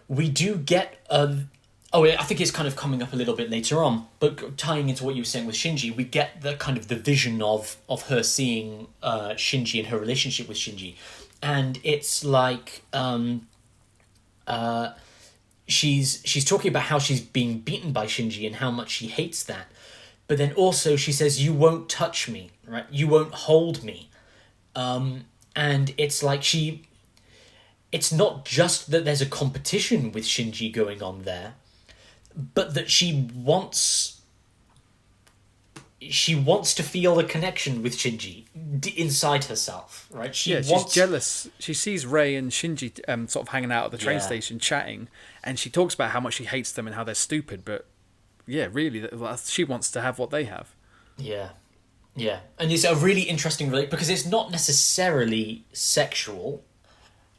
we do get I think it's kind of coming up a little bit later on, but tying into what you were saying with Shinji, we get the kind of the vision of her seeing Shinji and her relationship with Shinji, and it's like she's talking about how she's being beaten by Shinji and how much she hates that. But then also she says, "You won't touch me, right? You won't hold me." And it's like it's not just that there's a competition with Shinji going on there, but that she wants to feel a connection with Shinji inside herself, right? She's jealous. She sees Rey and Shinji sort of hanging out at the train station chatting, and she talks about how much she hates them and how they're stupid, but yeah, really, she wants to have what they have. Yeah. And it's a really interesting relationship because it's not necessarily sexual,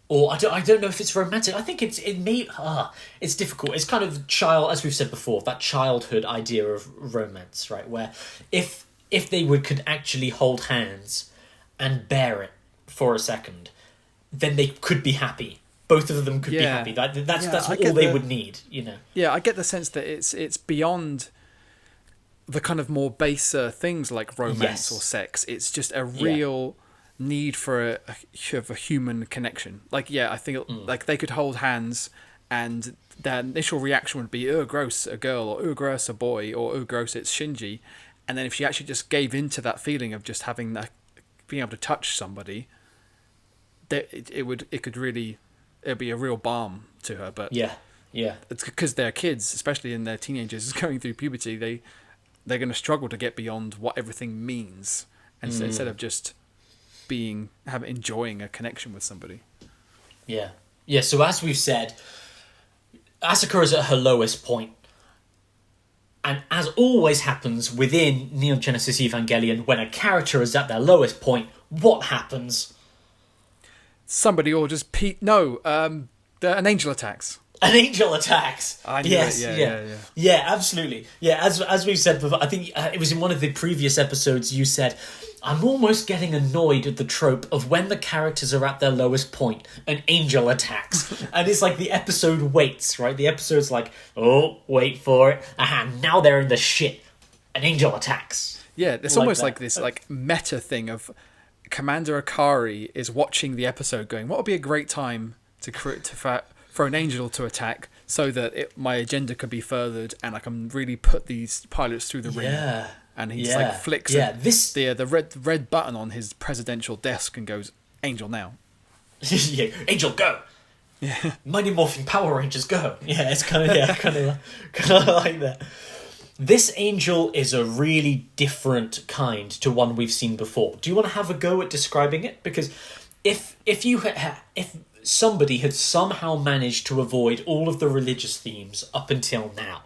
or I don't know if it's romantic. I think it's difficult. It's kind of as we've said before, that childhood idea of romance, right? Where if they could actually hold hands and bear it for a second, then they could be happy. Both of them could be happy. That's all they would need, you know. Yeah, I get the sense that it's beyond the kind of more baser things like romance or sex. It's just a real need for a human connection. Like, I think like they could hold hands and their initial reaction would be, "Oh, gross, a girl," or "Oh, gross, a boy," or "Oh, gross, it's Shinji." And then if she actually just gave into that feeling of just having that, being able to touch somebody, it'd be a real balm to her. But it's because they're kids, especially in their teenagers going through puberty, they're going to struggle to get beyond what everything means, and so instead of just enjoying a connection with somebody. So as we've said, Asuka is at her lowest point, and as always happens within Neon Genesis Evangelion, when a character is at their lowest point, what happens? Somebody or just an angel attacks. An angel attacks. I knew it. Yeah, absolutely. Yeah, as we've said before, I think it was in one of the previous episodes you said, "I'm almost getting annoyed at the trope of when the characters are at their lowest point, an angel attacks." And it's like the episode waits, right? The episode's like, "Oh, wait for it. Aha, now they're in the shit. An angel attacks." Yeah, it's almost like this like meta thing of Commander Akari is watching the episode going, "What would be a great time for an angel to attack so that my agenda could be furthered and I can really put these pilots through the ringer." And he just like flicks the red button on his presidential desk and goes, "Angel now." Angel go. Yeah. Mighty Morphin Power Rangers go. Yeah, it's kind of like that. This angel is a really different kind to one we've seen before. Do you want to have a go at describing it? Because if somebody had somehow managed to avoid all of the religious themes up until now,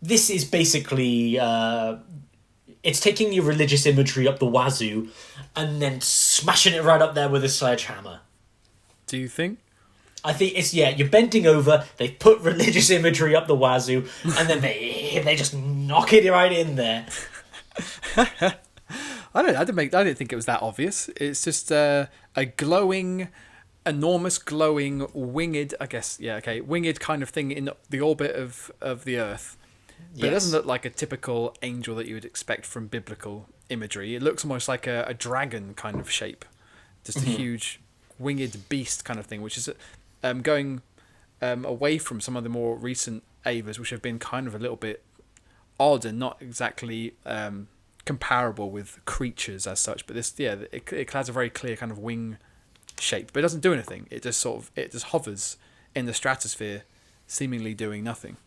this is basically it's taking your religious imagery up the wazoo and then smashing it right up there with a sledgehammer. Do you think? I think it's you're bending over, they put religious imagery up the wazoo, and then they just knock it right in there. I didn't think it was that obvious. It's just a glowing, enormous, glowing, winged, winged kind of thing in the orbit of the Earth. But it doesn't look like a typical angel that you would expect from biblical imagery. It looks almost like a dragon kind of shape. Just a huge winged beast kind of thing, which is going away from some of the more recent Avas, which have been kind of a little bit odd and not exactly comparable with creatures as such. But this, it has a very clear kind of wing shape, but it doesn't do anything. It just hovers in the stratosphere, seemingly doing nothing.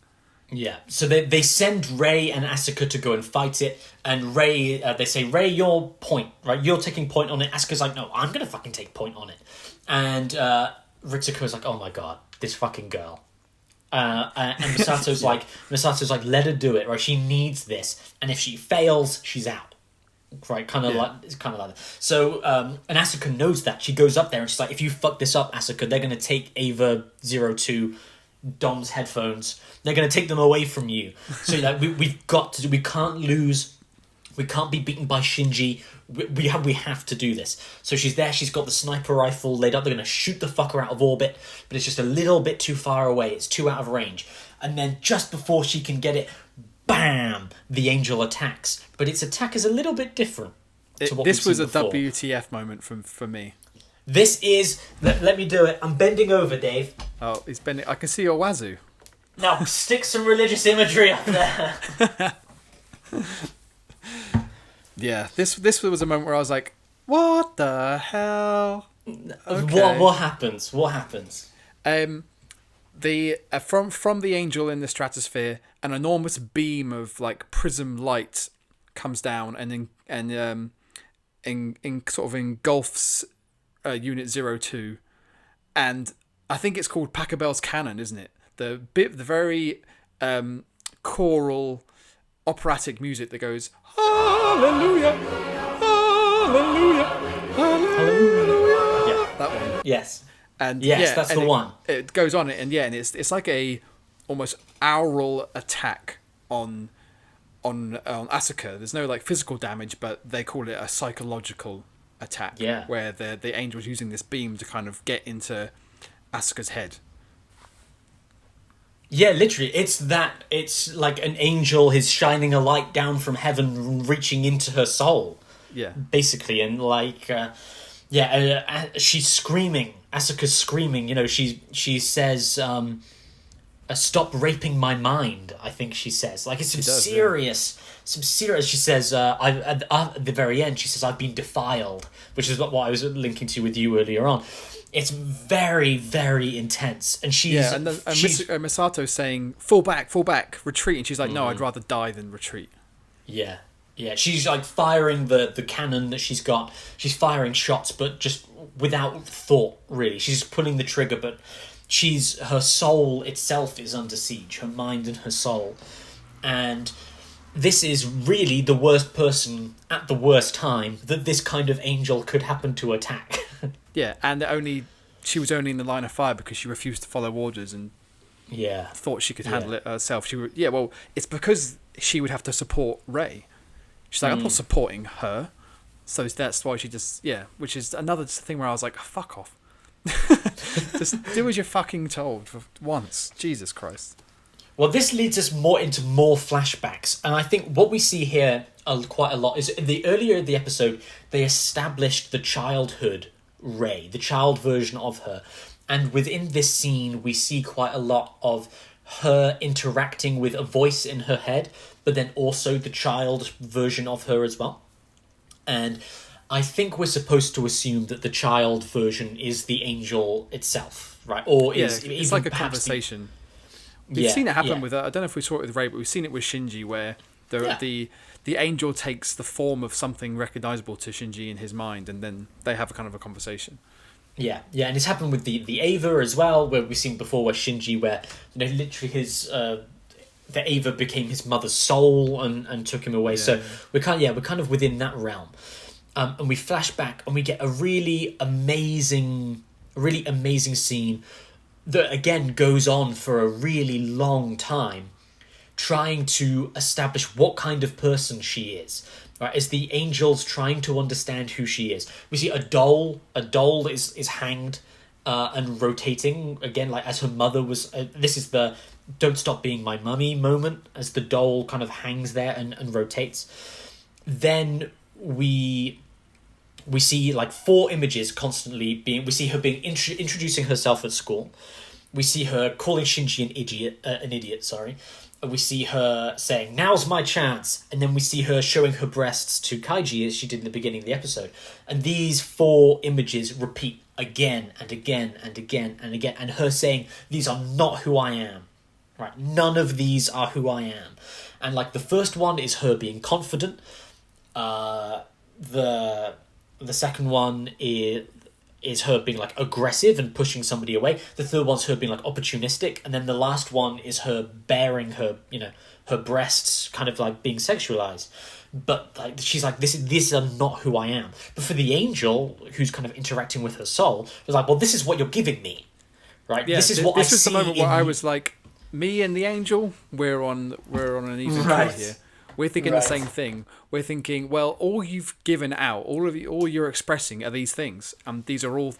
Yeah, so they send Rei and Asuka to go and fight it, and Rei, they say, Rei, your point, right? You're taking point on it. Asuka's like, no, I'm going to fucking take point on it. And Ritsuko's like, oh my god, this fucking girl. And Misato's like, let her do it, right? She needs this, and if she fails, she's out. Right, it's kind of like that. So, and Asuka knows that. She goes up there and she's like, if you fuck this up, Asuka, they're going to take Ava 02 Dom's headphones. They're going to take them away from you. So like we've got to. We can't lose. We can't be beaten by Shinji. We have to do this. So she's there. She's got the sniper rifle laid up. They're going to shoot the fucker out of orbit, but it's just a little bit too far away. It's too out of range. And then just before she can get it, bam! The angel attacks. But its attack is a little bit different. This was a WTF moment for me. This is... Let me do it. I'm bending over, Dave. Oh, he's bending... I can see your wazoo. Now, stick some religious imagery up there. Yeah, this was a moment where I was like, what the hell? Okay. What happens? What happens? The from the angel in the stratosphere, an enormous beam of like prism light comes down and sort of engulfs Unit 02, and I think it's called Pachelbel's cannon, isn't it? The very choral operatic music that goes hallelujah, hallelujah, hallelujah. Yeah, that one. Yes. And yes, that's the one. It goes on, and it's like a almost aural attack on Asuka. There's no like physical damage, but they call it a psychological attack. Yeah. Where the angel's using this beam to kind of get into Asuka's head. Yeah, literally, it's like an angel is shining a light down from heaven, reaching into her soul. Yeah. Basically, and like, she's screaming. Asuka's screaming. You know, she says, "Stop raping my mind." I think she says. Like, it's some serious. She says, at the very end, she says, "I've been defiled," which is what I was linking to with you earlier on. It's very, very intense, and she's and Misato's saying, "Fall back, retreat," and she's like, "No, I'd rather die than retreat." Yeah. Yeah, she's like firing the cannon that she's got. She's firing shots, but just without thought, really. She's pulling the trigger, but her soul itself is under siege, her mind and her soul. And this is really the worst person at the worst time that this kind of angel could happen to attack. Yeah, and she was only in the line of fire because she refused to follow orders and thought she could handle it herself. It's because she would have to support Rei. She's like, I'm not supporting her. So that's why she just, which is another thing where I was like, fuck off. Just do as you're fucking told for once. Jesus Christ. Well, this leads us into more flashbacks. And I think what we see here quite a lot is earlier in the episode, they established the childhood Rei, the child version of her. And within this scene, we see quite a lot of her interacting with a voice in her head, but then also the child version of her as well. And I think we're supposed to assume that the child version is the angel itself, right? Or it's like a conversation. We've seen it happen with, I don't know if we saw it with Rei, but we've seen it with Shinji, where the angel takes the form of something recognizable to Shinji in his mind, and then they have a kind of a conversation. Yeah, and it's happened with the Ava as well, where we've seen before where Shinji, where literally his the Ava became his mother's soul and took him away. Yeah. So we're kind of within that realm, and we flash back and we get a really amazing scene that again goes on for a really long time, trying to establish what kind of person she is. Right, as the angel's trying to understand who she is. We see a doll. A doll is hanged and rotating again, like as her mother was. This is the "Don't stop being my mummy" moment, as the doll kind of hangs there and rotates. Then we we see like 4 images constantly being. We see her being introducing herself at school. We see her calling Shinji an idiot. Sorry. We see her saying, "Now's my chance," and then we see her showing her breasts to Kaiji as she did in the beginning of the episode. And these 4 images repeat again and again and again and again, and her saying, "These are not who I am." Right? None of these are who I am. And like the first one is her being confident. The second one is her being like aggressive and pushing somebody away. The third one's her being like opportunistic, and then the last one is her bearing her, her breasts, kind of like being sexualized. But like she's like, these are not who I am. But for the angel who's kind of interacting with her soul, it was like, well, this is what you're giving me, right? Yeah, this is what this I was see. the moment where I was like, me and the angel, we're on an even Right. keel here. We're thinking the same thing. We're thinking, well, all you've given out, all you're expressing are these things, and these are all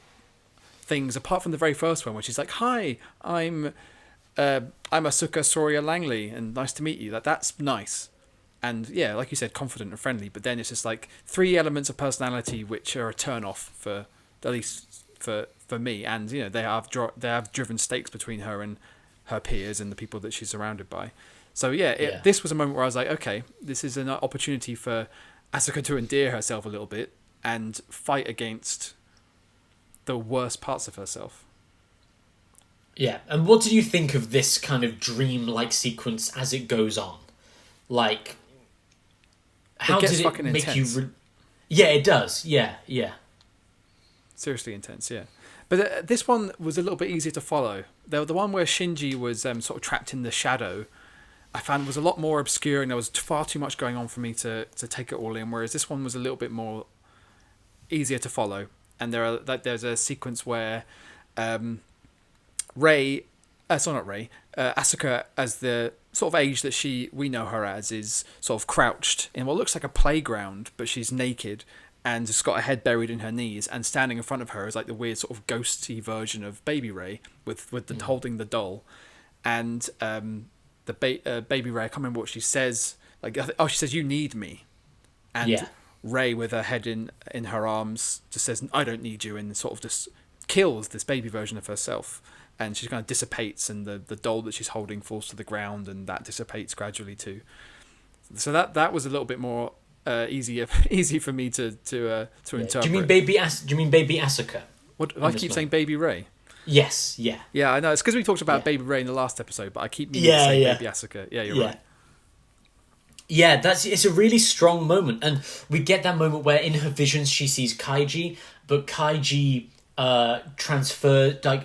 things apart from the very first one, which is like, "Hi, I'm Asuka Soria Langley, and nice to meet you." That's nice, and yeah, like you said, confident and friendly. But then it's just like 3 elements of personality which are a turn off for at least for me, and they have driven stakes between her and her peers and the people that she's surrounded by. So this was a moment where I was like, okay, this is an opportunity for Asuka to endear herself a little bit and fight against the worst parts of herself. Yeah, and what did you think of this kind of dream-like sequence as it goes on? Like, how gets did it fucking make intense. you? Yeah, it does. Yeah. Seriously intense, yeah. But this one was a little bit easier to follow. The one where Shinji was sort of trapped in the shadow, I found was a lot more obscure, and there was far too much going on for me to take it all in. Whereas this one was a little bit more easier to follow. And there's a sequence where Asuka, as the sort of age that we know her as, is sort of crouched in what looks like a playground, but she's naked and just got her head buried in her knees, and standing in front of her is like the weird sort of ghosty version of Baby Ray with holding the doll, and Baby Ray, I can't remember what she says. She says, "You need me," and Ray, with her head in her arms, just says, "I don't need you," and sort of just kills this baby version of herself, and she kind of dissipates, and the doll that she's holding falls to the ground, and that dissipates gradually too. So that was a little bit more easy for me to interpret. Do you mean Baby Asuka? What I keep saying, Baby Ray. Yes, yeah. Yeah, I know. It's because we talked about Baby Ray in the last episode, but I keep meaning to say Baby Asuka. Yeah, you're right. Yeah, it's a really strong moment, and we get that moment where in her visions she sees Kaiji, but Kaiji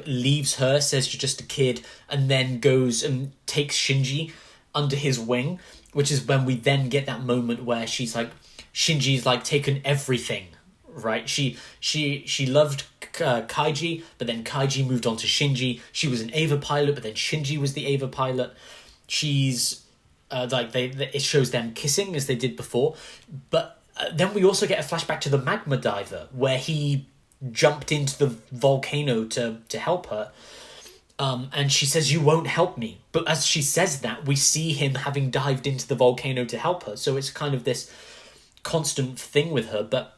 leaves her, says you're just a kid, and then goes and takes Shinji under his wing, which is when we then get that moment where she's like, Shinji's like taken everything, right? She loved Kaiji, but then Kaiji moved on to Shinji. She was an Eva pilot, but then Shinji was the Eva pilot. She's it shows them kissing as they did before, but then we also get a flashback to the magma diver where he jumped into the volcano to help her, and she says, "You won't help me," but as she says that, we see him having dived into the volcano to help her, so it's kind of this constant thing with her. But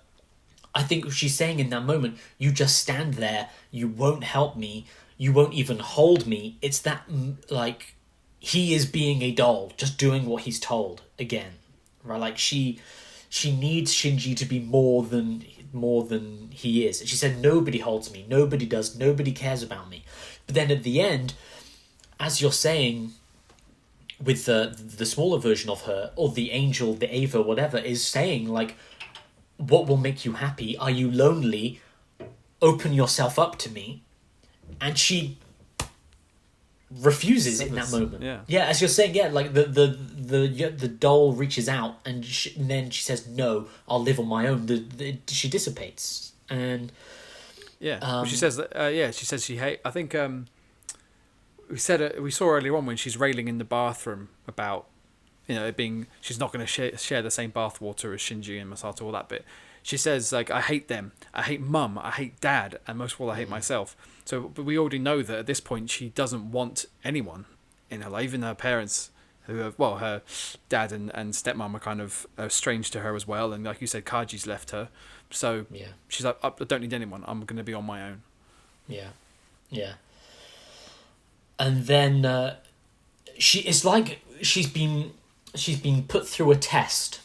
I think she's saying in that moment, "You just stand there, you won't help me, you won't even hold me." It's that like he is being a doll, just doing what he's told again, right? Like she needs Shinji to be more than he is. And she said, "Nobody holds me, nobody does, nobody cares about me." But then at the end, as you're saying, with the smaller version of her, or the angel, the Ava, whatever, is saying like, "What will make you happy? Are you lonely? Open yourself up to me." And she refuses in that moment. Yeah, as you're saying, like the doll reaches out, and then she says, "No, I'll live on my own." She dissipates, and she says that. She says she hate. I think we saw earlier on when she's railing in the bathroom about it being, she's not going to share the same bathwater as Shinji and Masato, all that bit. She says, like, "I hate them. I hate Mum. I hate Dad. And most of all, I hate myself." So, but we already know that at this point, she doesn't want anyone in her life. Even her parents who her dad and stepmom are kind of strange to her as well, and like you said, Kaji's left her, so she's like, I don't need anyone. I'm going to be on my own. Yeah. And then she's been put through a test,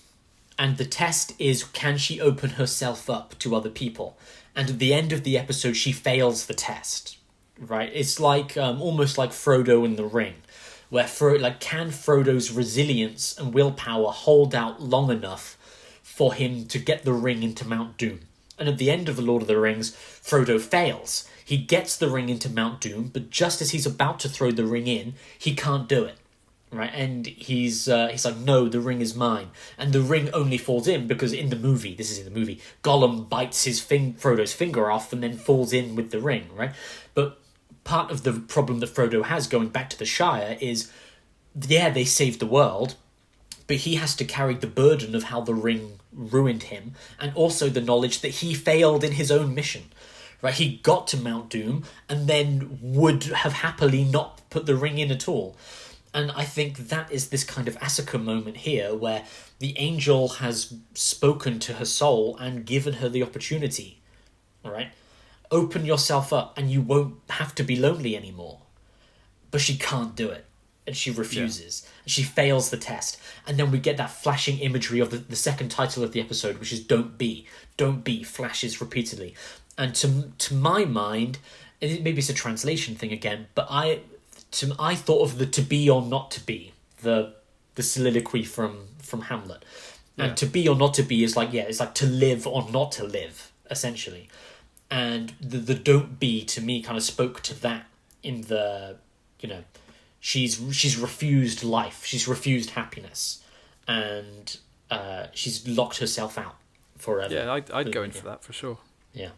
and the test is, can she open herself up to other people? And at the end of the episode, she fails the test. Right? It's like almost like Frodo in the Ring, where can Frodo's resilience and willpower hold out long enough for him to get the ring into Mount Doom? And at the end of The Lord of the Rings, Frodo fails. He gets the ring into Mount Doom, but just as he's about to throw the ring in, he can't do it. Right? And he's like, no, the ring is mine. And the ring only falls in because this is in the movie, Gollum bites Frodo's finger off and then falls in with the ring, right? But part of the problem that Frodo has going back to the Shire is, they saved the world, but he has to carry the burden of how the ring ruined him, and also the knowledge that he failed in his own mission. Right? He got to Mount Doom and then would have happily not put the ring in at all. And I think that is this kind of Asuka moment here, where the angel has spoken to her soul and given her the opportunity. All right? Open yourself up and you won't have to be lonely anymore. But she can't do it. And she refuses. Yeah. And she fails the test. And then we get that flashing imagery of the second title of the episode, which is Don't Be. Don't Be flashes repeatedly. And to my mind, maybe it's a translation thing again, but I thought of the to be or not to be, the soliloquy from Hamlet. And to be or not to be is like, it's like to live or not to live, essentially. And the don't be, to me, kind of spoke to that in the, she's refused life, she's refused happiness, and she's locked herself out forever. Yeah, I'd go in for that, for sure. Yeah.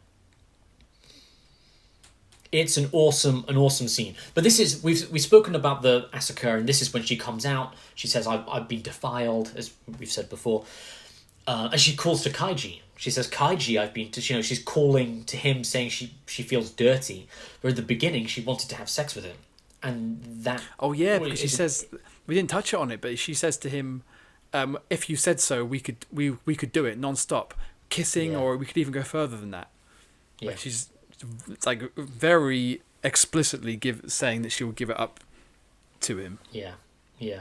It's an awesome scene. But this is, we've spoken about the Asuka, and this is when she comes out. She says, I've been defiled, as we've said before. And she calls to Kaiji. She says, Kaiji, I've been to, she's calling to him, saying she feels dirty. Where at the beginning, she wanted to have sex with him. And that... Oh, yeah, because she says, we didn't touch on it, but she says to him, if you said so, we could do it non-stop. Kissing, or we could even go further than that. Yeah. Like, she's like very explicitly saying that she will give it up to him. Yeah.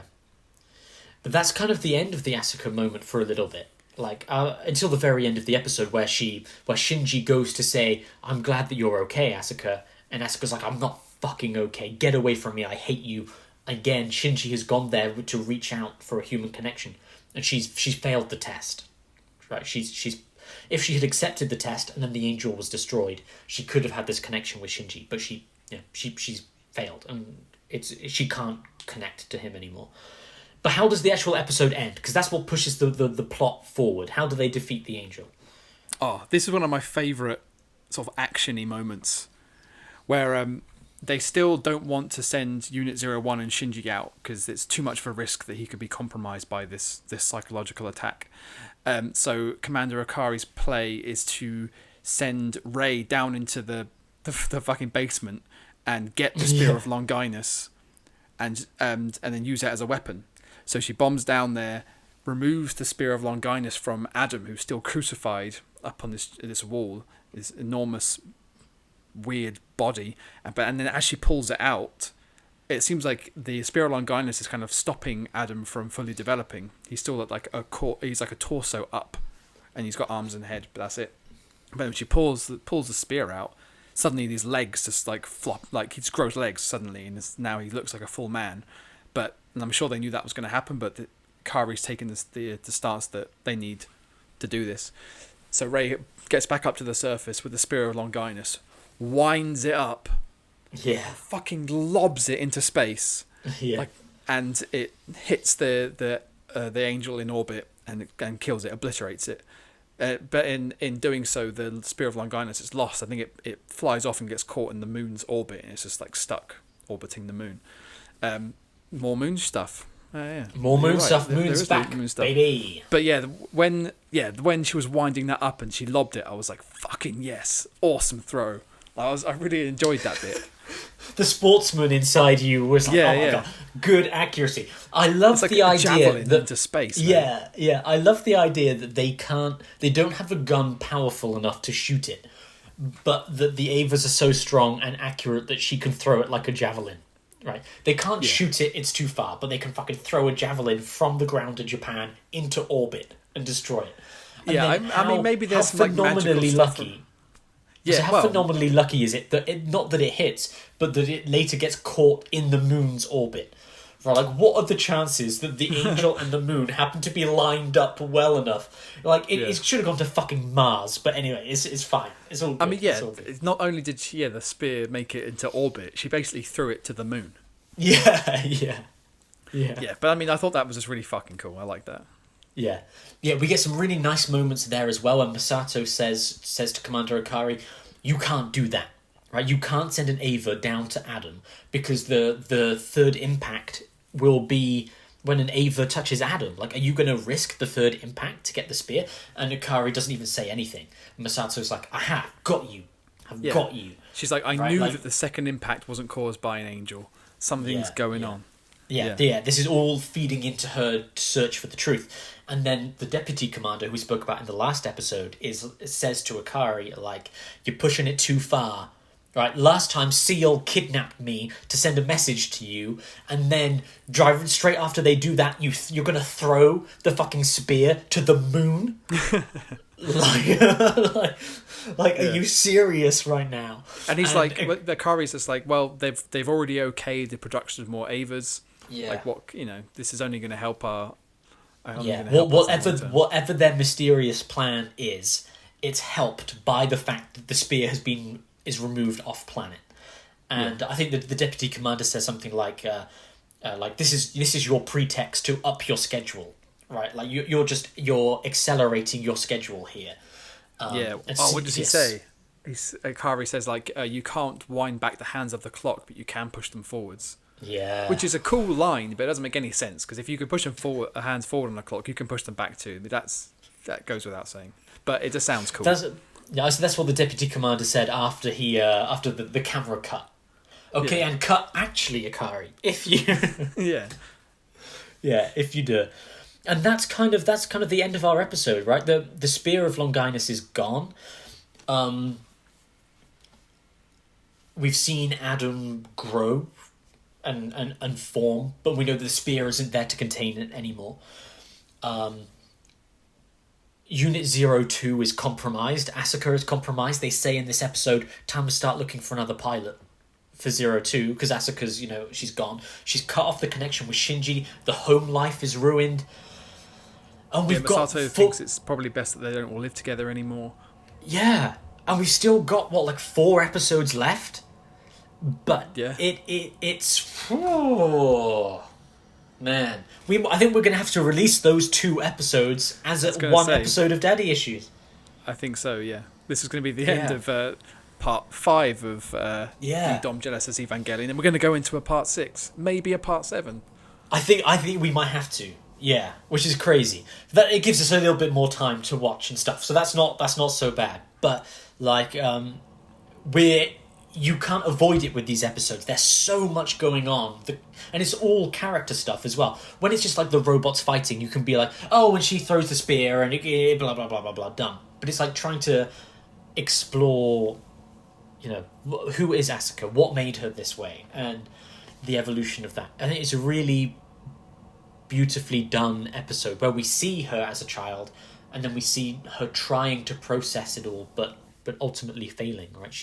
But that's kind of the end of the Asuka moment for a little bit. Like, until the very end of the episode where Shinji goes to say, I'm glad that you're okay, Asuka. And Asuka's like, I'm not fucking okay. Get away from me. I hate you. Again, Shinji has gone there to reach out for a human connection. And she's failed the test. Right? She's if she had accepted the test and then the angel was destroyed, she could have had this connection with Shinji. But she's failed. And she can't connect to him anymore. But how does the actual episode end? Because that's what pushes the plot forward. How do they defeat the angel? Oh, this is one of my favourite sort of action-y moments, where they still don't want to send Unit 01 and Shinji out because it's too much of a risk that he could be compromised by this psychological attack. So Commander Akari's play is to send Rei down into the fucking basement and get the Spear of Longinus and then use it as a weapon. So she bombs down there, removes the Spear of Longinus from Adam, who's still crucified up on this wall, this enormous, weird body. And then as she pulls it out, it seems like the Spear of Longinus is kind of stopping Adam from fully developing. He's still he's like a torso up, and he's got arms and head, but that's it. But when she pulls the spear out, suddenly these legs just like flop, like he just grows legs suddenly, and now he looks like a full man. And I'm sure they knew that was going to happen, but Kari's taken the stance that they need to do this. So Rei gets back up to the surface with the Spear of Longinus, winds it up, fucking lobs it into space, and it hits the angel in orbit and kills it, obliterates it. But in doing so, the Spear of Longinus is lost. I think it flies off and gets caught in the moon's orbit, and it's just like stuck orbiting the moon. More moon stuff. More moon stuff. Moon's back, moon stuff. Baby. But when she was winding that up and she lobbed it, I was like, fucking yes, awesome throw. I really enjoyed that bit. The sportsman inside you was like, Yeah, oh my yeah. god, good accuracy. I love It's like the a idea javelin that into space. Man. yeah, I love the idea that they don't have a gun powerful enough to shoot it, but that the Avas are so strong and accurate that she can throw it like a javelin. Right? They can't shoot it; it's too far. But they can fucking throw a javelin from the ground to Japan into orbit and destroy it. And Yeah, then I mean, maybe there's how some, like, magical phenomenally stuff lucky. from- So Yeah, how well, phenomenally lucky is it that not that it hits, but that it later gets caught in the moon's orbit? Right, like what are the chances that the angel and the moon happen to be lined up well enough? Like it should have gone to fucking Mars, but anyway, it's fine. It's all good. I mean, yeah. It's all good. It's not only did she, the spear make it into orbit, she basically threw it to the moon. Yeah. Yeah, but I mean, I thought that was just really fucking cool. I like that. Yeah, we get some really nice moments there as well. And Masato says to Commander Akari, "You can't do that, right? You can't send an Ava down to Adam because the third impact will be when an Ava touches Adam. Like, are you going to risk the third impact to get the spear?" And Akari doesn't even say anything. Masato's like, "Aha, got you. I've got you." She's like, I Right, knew like- that the second impact wasn't caused by an angel. Something's going on. Yeah, Yeah. this is all feeding into her search for the truth. And then the deputy commander, who we spoke about in the last episode, says to Akari, like, "You're pushing it too far. Right? Last time Seal kidnapped me to send a message to you, and then driving straight after they do that, you're gonna throw the fucking spear to the moon? like, are you serious right now?" And he's like, the Akari's just like, well, they've already okayed the production of more Avas. Yeah. Like, what, this is only going to help our. Whatever their mysterious plan is, it's helped by the fact that the spear is removed off planet. And I think that the deputy commander says something like this is your pretext to up your schedule, right? Like you're accelerating your schedule here. What does he say? Akari says like, you can't wind back the hands of the clock, but you can push them forwards. Yeah, Which is a cool line, but it doesn't make any sense because if you can push them forward, hands forward on the clock, you can push them back too. But that goes without saying. But it just sounds cool. So that's what the deputy commander said after after the camera cut. Okay, and cut actually, Akari, if you if you do. And that's kind of the end of our episode, right? The spear of Longinus is gone. We've seen Adam grow and form, but we know that the spear isn't there to contain it anymore. Unit 02 is compromised. Asuka is compromised. They say in this episode, time to start looking for another pilot for 02, because Asuka's, she's gone. She's cut off the connection with Shinji. The home life is ruined. And we've got... Masato thinks it's probably best that they don't all live together anymore. Yeah. And we've still got, 4 episodes left? But it's... Oh, man. I think we're going to have to release those 2 episodes as one episode of Daddy Issues. I think so, yeah. This is going to be the end of part 5 of Neon Genesis Evangelion, and we're going to go into a part 6, maybe a part 7. I think we might have to. Yeah, which is crazy. That it gives us a little bit more time to watch and stuff, so that's not so bad. But you can't avoid it with these episodes. There's so much going on, and it's all character stuff as well. When it's just like the robots fighting, you can be like, oh, and she throws the spear and blah blah blah blah blah, done. But it's like trying to explore, who is Asuka, what made her this way, and the evolution of that. I think it's a really beautifully done episode where we see her as a child, and then we see her trying to process it all, but ultimately failing. Right?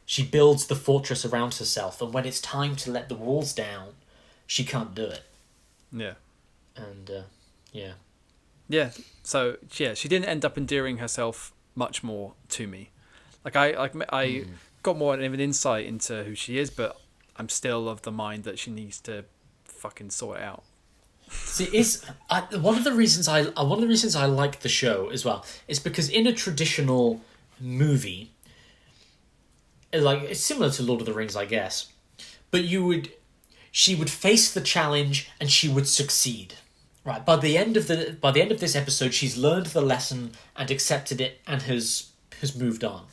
She builds the fortress around herself, and when it's time to let the walls down, she can't do it. Yeah. And yeah. So she didn't end up endearing herself much more to me. I got more of an insight into who she is, but I'm still of the mind that she needs to fucking sort it out. See, one of the reasons I like the show as well is because in a traditional movie, it's similar to Lord of the Rings, I guess, but she would face the challenge and she would succeed. Right, by the end of this episode, she's learned the lesson and accepted it and has moved on.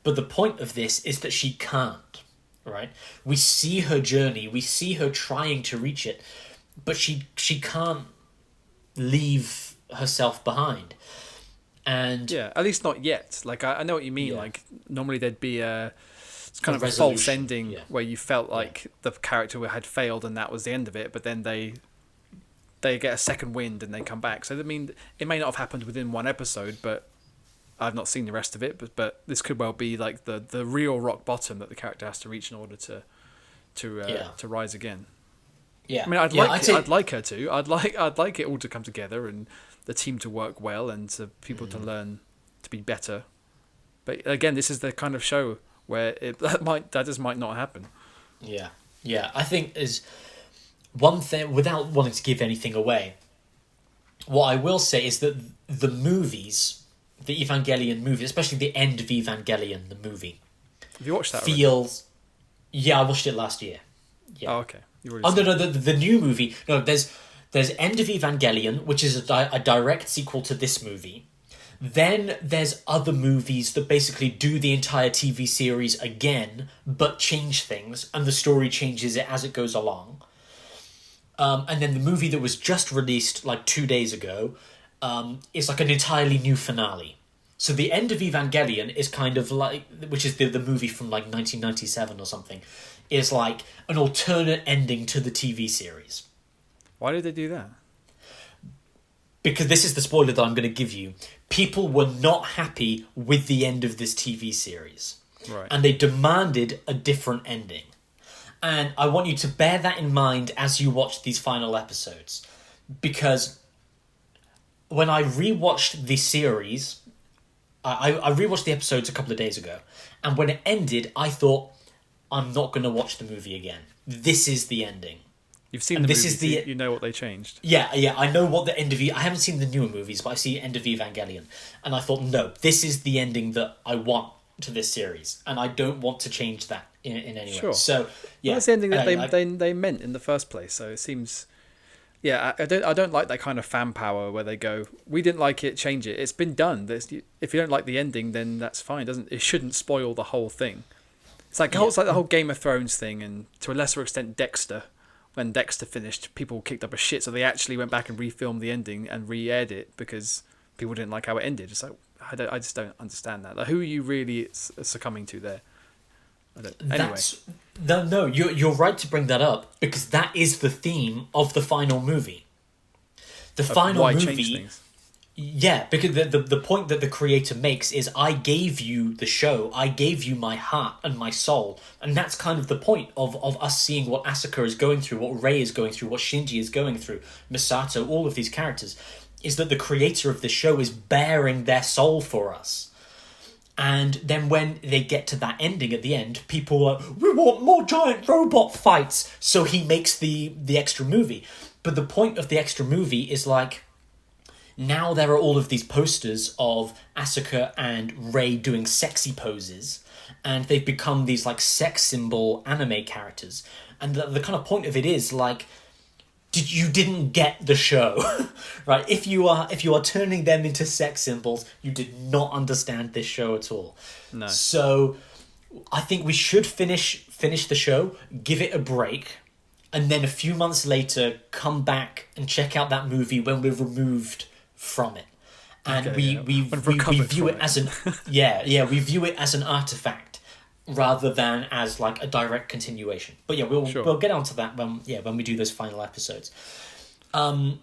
But the point of this is that she can't. right? We see her journey, we see her trying to reach it, but she can't leave herself behind. And yeah, at least not yet. Like I know what you mean. Yeah. Like normally there'd be it's kind of a resolution, false ending yeah. where you felt like the character had failed and that was the end of it, but then they get a second wind and they come back. So I mean, it may not have happened within one episode, but I've not seen the rest of it. But this could well be like the real rock bottom that the character has to reach in order to rise again. yeah, I mean, I'd say, like her to. I'd like it all to come together and the team to work well and to people to learn to be better. But again, this is the kind of show where that just might not happen. Yeah. I think is one thing, without wanting to give anything away, what I will say is that the movies, the Evangelion movie, especially the end of Evangelion, the movie, Have you watched that? feels. Yeah, I watched it last year. Yeah. Oh, okay. You already Oh said no, the new movie. No, there's End of Evangelion, which is a direct sequel to this movie. Then there's other movies that basically do the entire TV series again, but change things, and the story changes it as it goes along. And then the movie that was just released like 2 days ago is like an entirely new finale. So the End of Evangelion is kind of like, which is the movie from like 1997 or something, is like an alternate ending to the TV series. Why did they do that? Because this is the spoiler that I'm going to give you. People were not happy with the end of this TV series. Right. And they demanded a different ending. And I want you to bear that in mind as you watch these final episodes. Because when I rewatched the series, I rewatched the episodes a couple of days ago. And when it ended, I thought, I'm not going to watch the movie again. This is the ending. You've seen And the this movies, is the- you know what they changed. Yeah, I know what the end of... I haven't seen the newer movies, but I've seen End of Evangelion. And I thought, no, this is the ending that I want to this series. And I don't want to change that in any way. Sure. So, yeah. Well, that's the ending that anyway, they meant in the first place. So it seems... Yeah, I don't like that kind of fan power where they go, we didn't like it, change it. It's been done. If you don't like the ending, then that's fine. It shouldn't spoil the whole thing. It's like the whole Game of Thrones thing, and to a lesser extent Dexter. When Dexter finished, people kicked up a shit, so they actually went back and refilmed the ending and re-aired it because people didn't like how it ended. It's like I just don't understand that. Like, who are you really succumbing to there? Anyway. No, you're right to bring that up, because that is the theme of the final movie. The final why movie... change things? Yeah, because the point that the creator makes is, I gave you the show, I gave you my heart and my soul, and that's kind of the point of us seeing what Asuka is going through, what Rei is going through, what Shinji is going through, Misato, all of these characters, is that the creator of the show is bearing their soul for us. And then when they get to that ending at the end, people are like, we want more giant robot fights, so he makes the extra movie. But the point of the extra movie is like, now there are all of these posters of Asuka and Rei doing sexy poses, and they've become these like sex symbol anime characters. And the kind of point of it is like, you didn't get the show, right? If you are turning them into sex symbols, you did not understand this show at all. No. So I think we should finish the show, give it a break, and then a few months later come back and check out that movie when we're removed from it, and Okay, we view it as an we view it as an artifact rather than as like a direct continuation. But yeah, we'll get onto that when we do those final episodes. Well,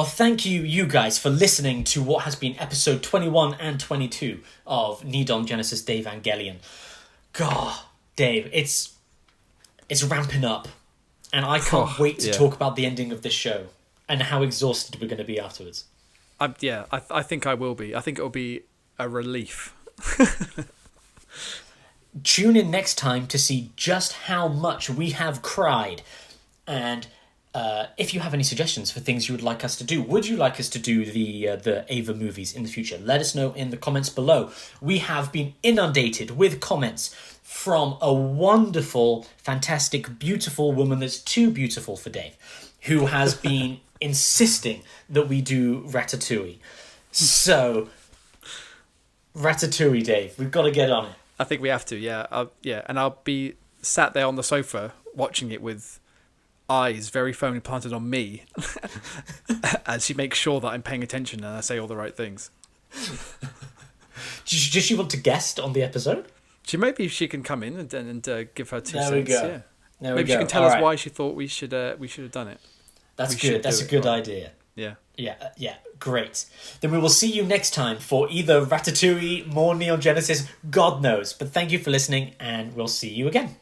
thank you guys for listening to what has been episode 21 and 22 of Neon Genesis Evangelion. God, Dave, it's ramping up, and I can't wait to talk about the ending of this show and how exhausted we're going to be afterwards. I think I will be. I think it'll be a relief. Tune in next time to see just how much we have cried. And if you have any suggestions for things you would like us to do, would you like us to do the Ava movies in the future? Let us know in the comments below. We have been inundated with comments from a wonderful, fantastic, beautiful woman that's too beautiful for Dave, who has been insisting that we do Ratatouille. So, Ratatouille, Dave, we've got to get on it. I think we have to, yeah. And I'll be sat there on the sofa watching it with eyes very firmly planted on me as she makes sure that I'm paying attention and I say all the right things. Does she want to guest on the episode? Maybe she can come in and give her 2 cents. There we go. Yeah. Maybe she can tell us why she thought we should have done it. That's good. That's a good idea. Yeah. Yeah, great. Then we will see you next time for either Ratatouille, more Neon Genesis, God knows. But thank you for listening, and we'll see you again.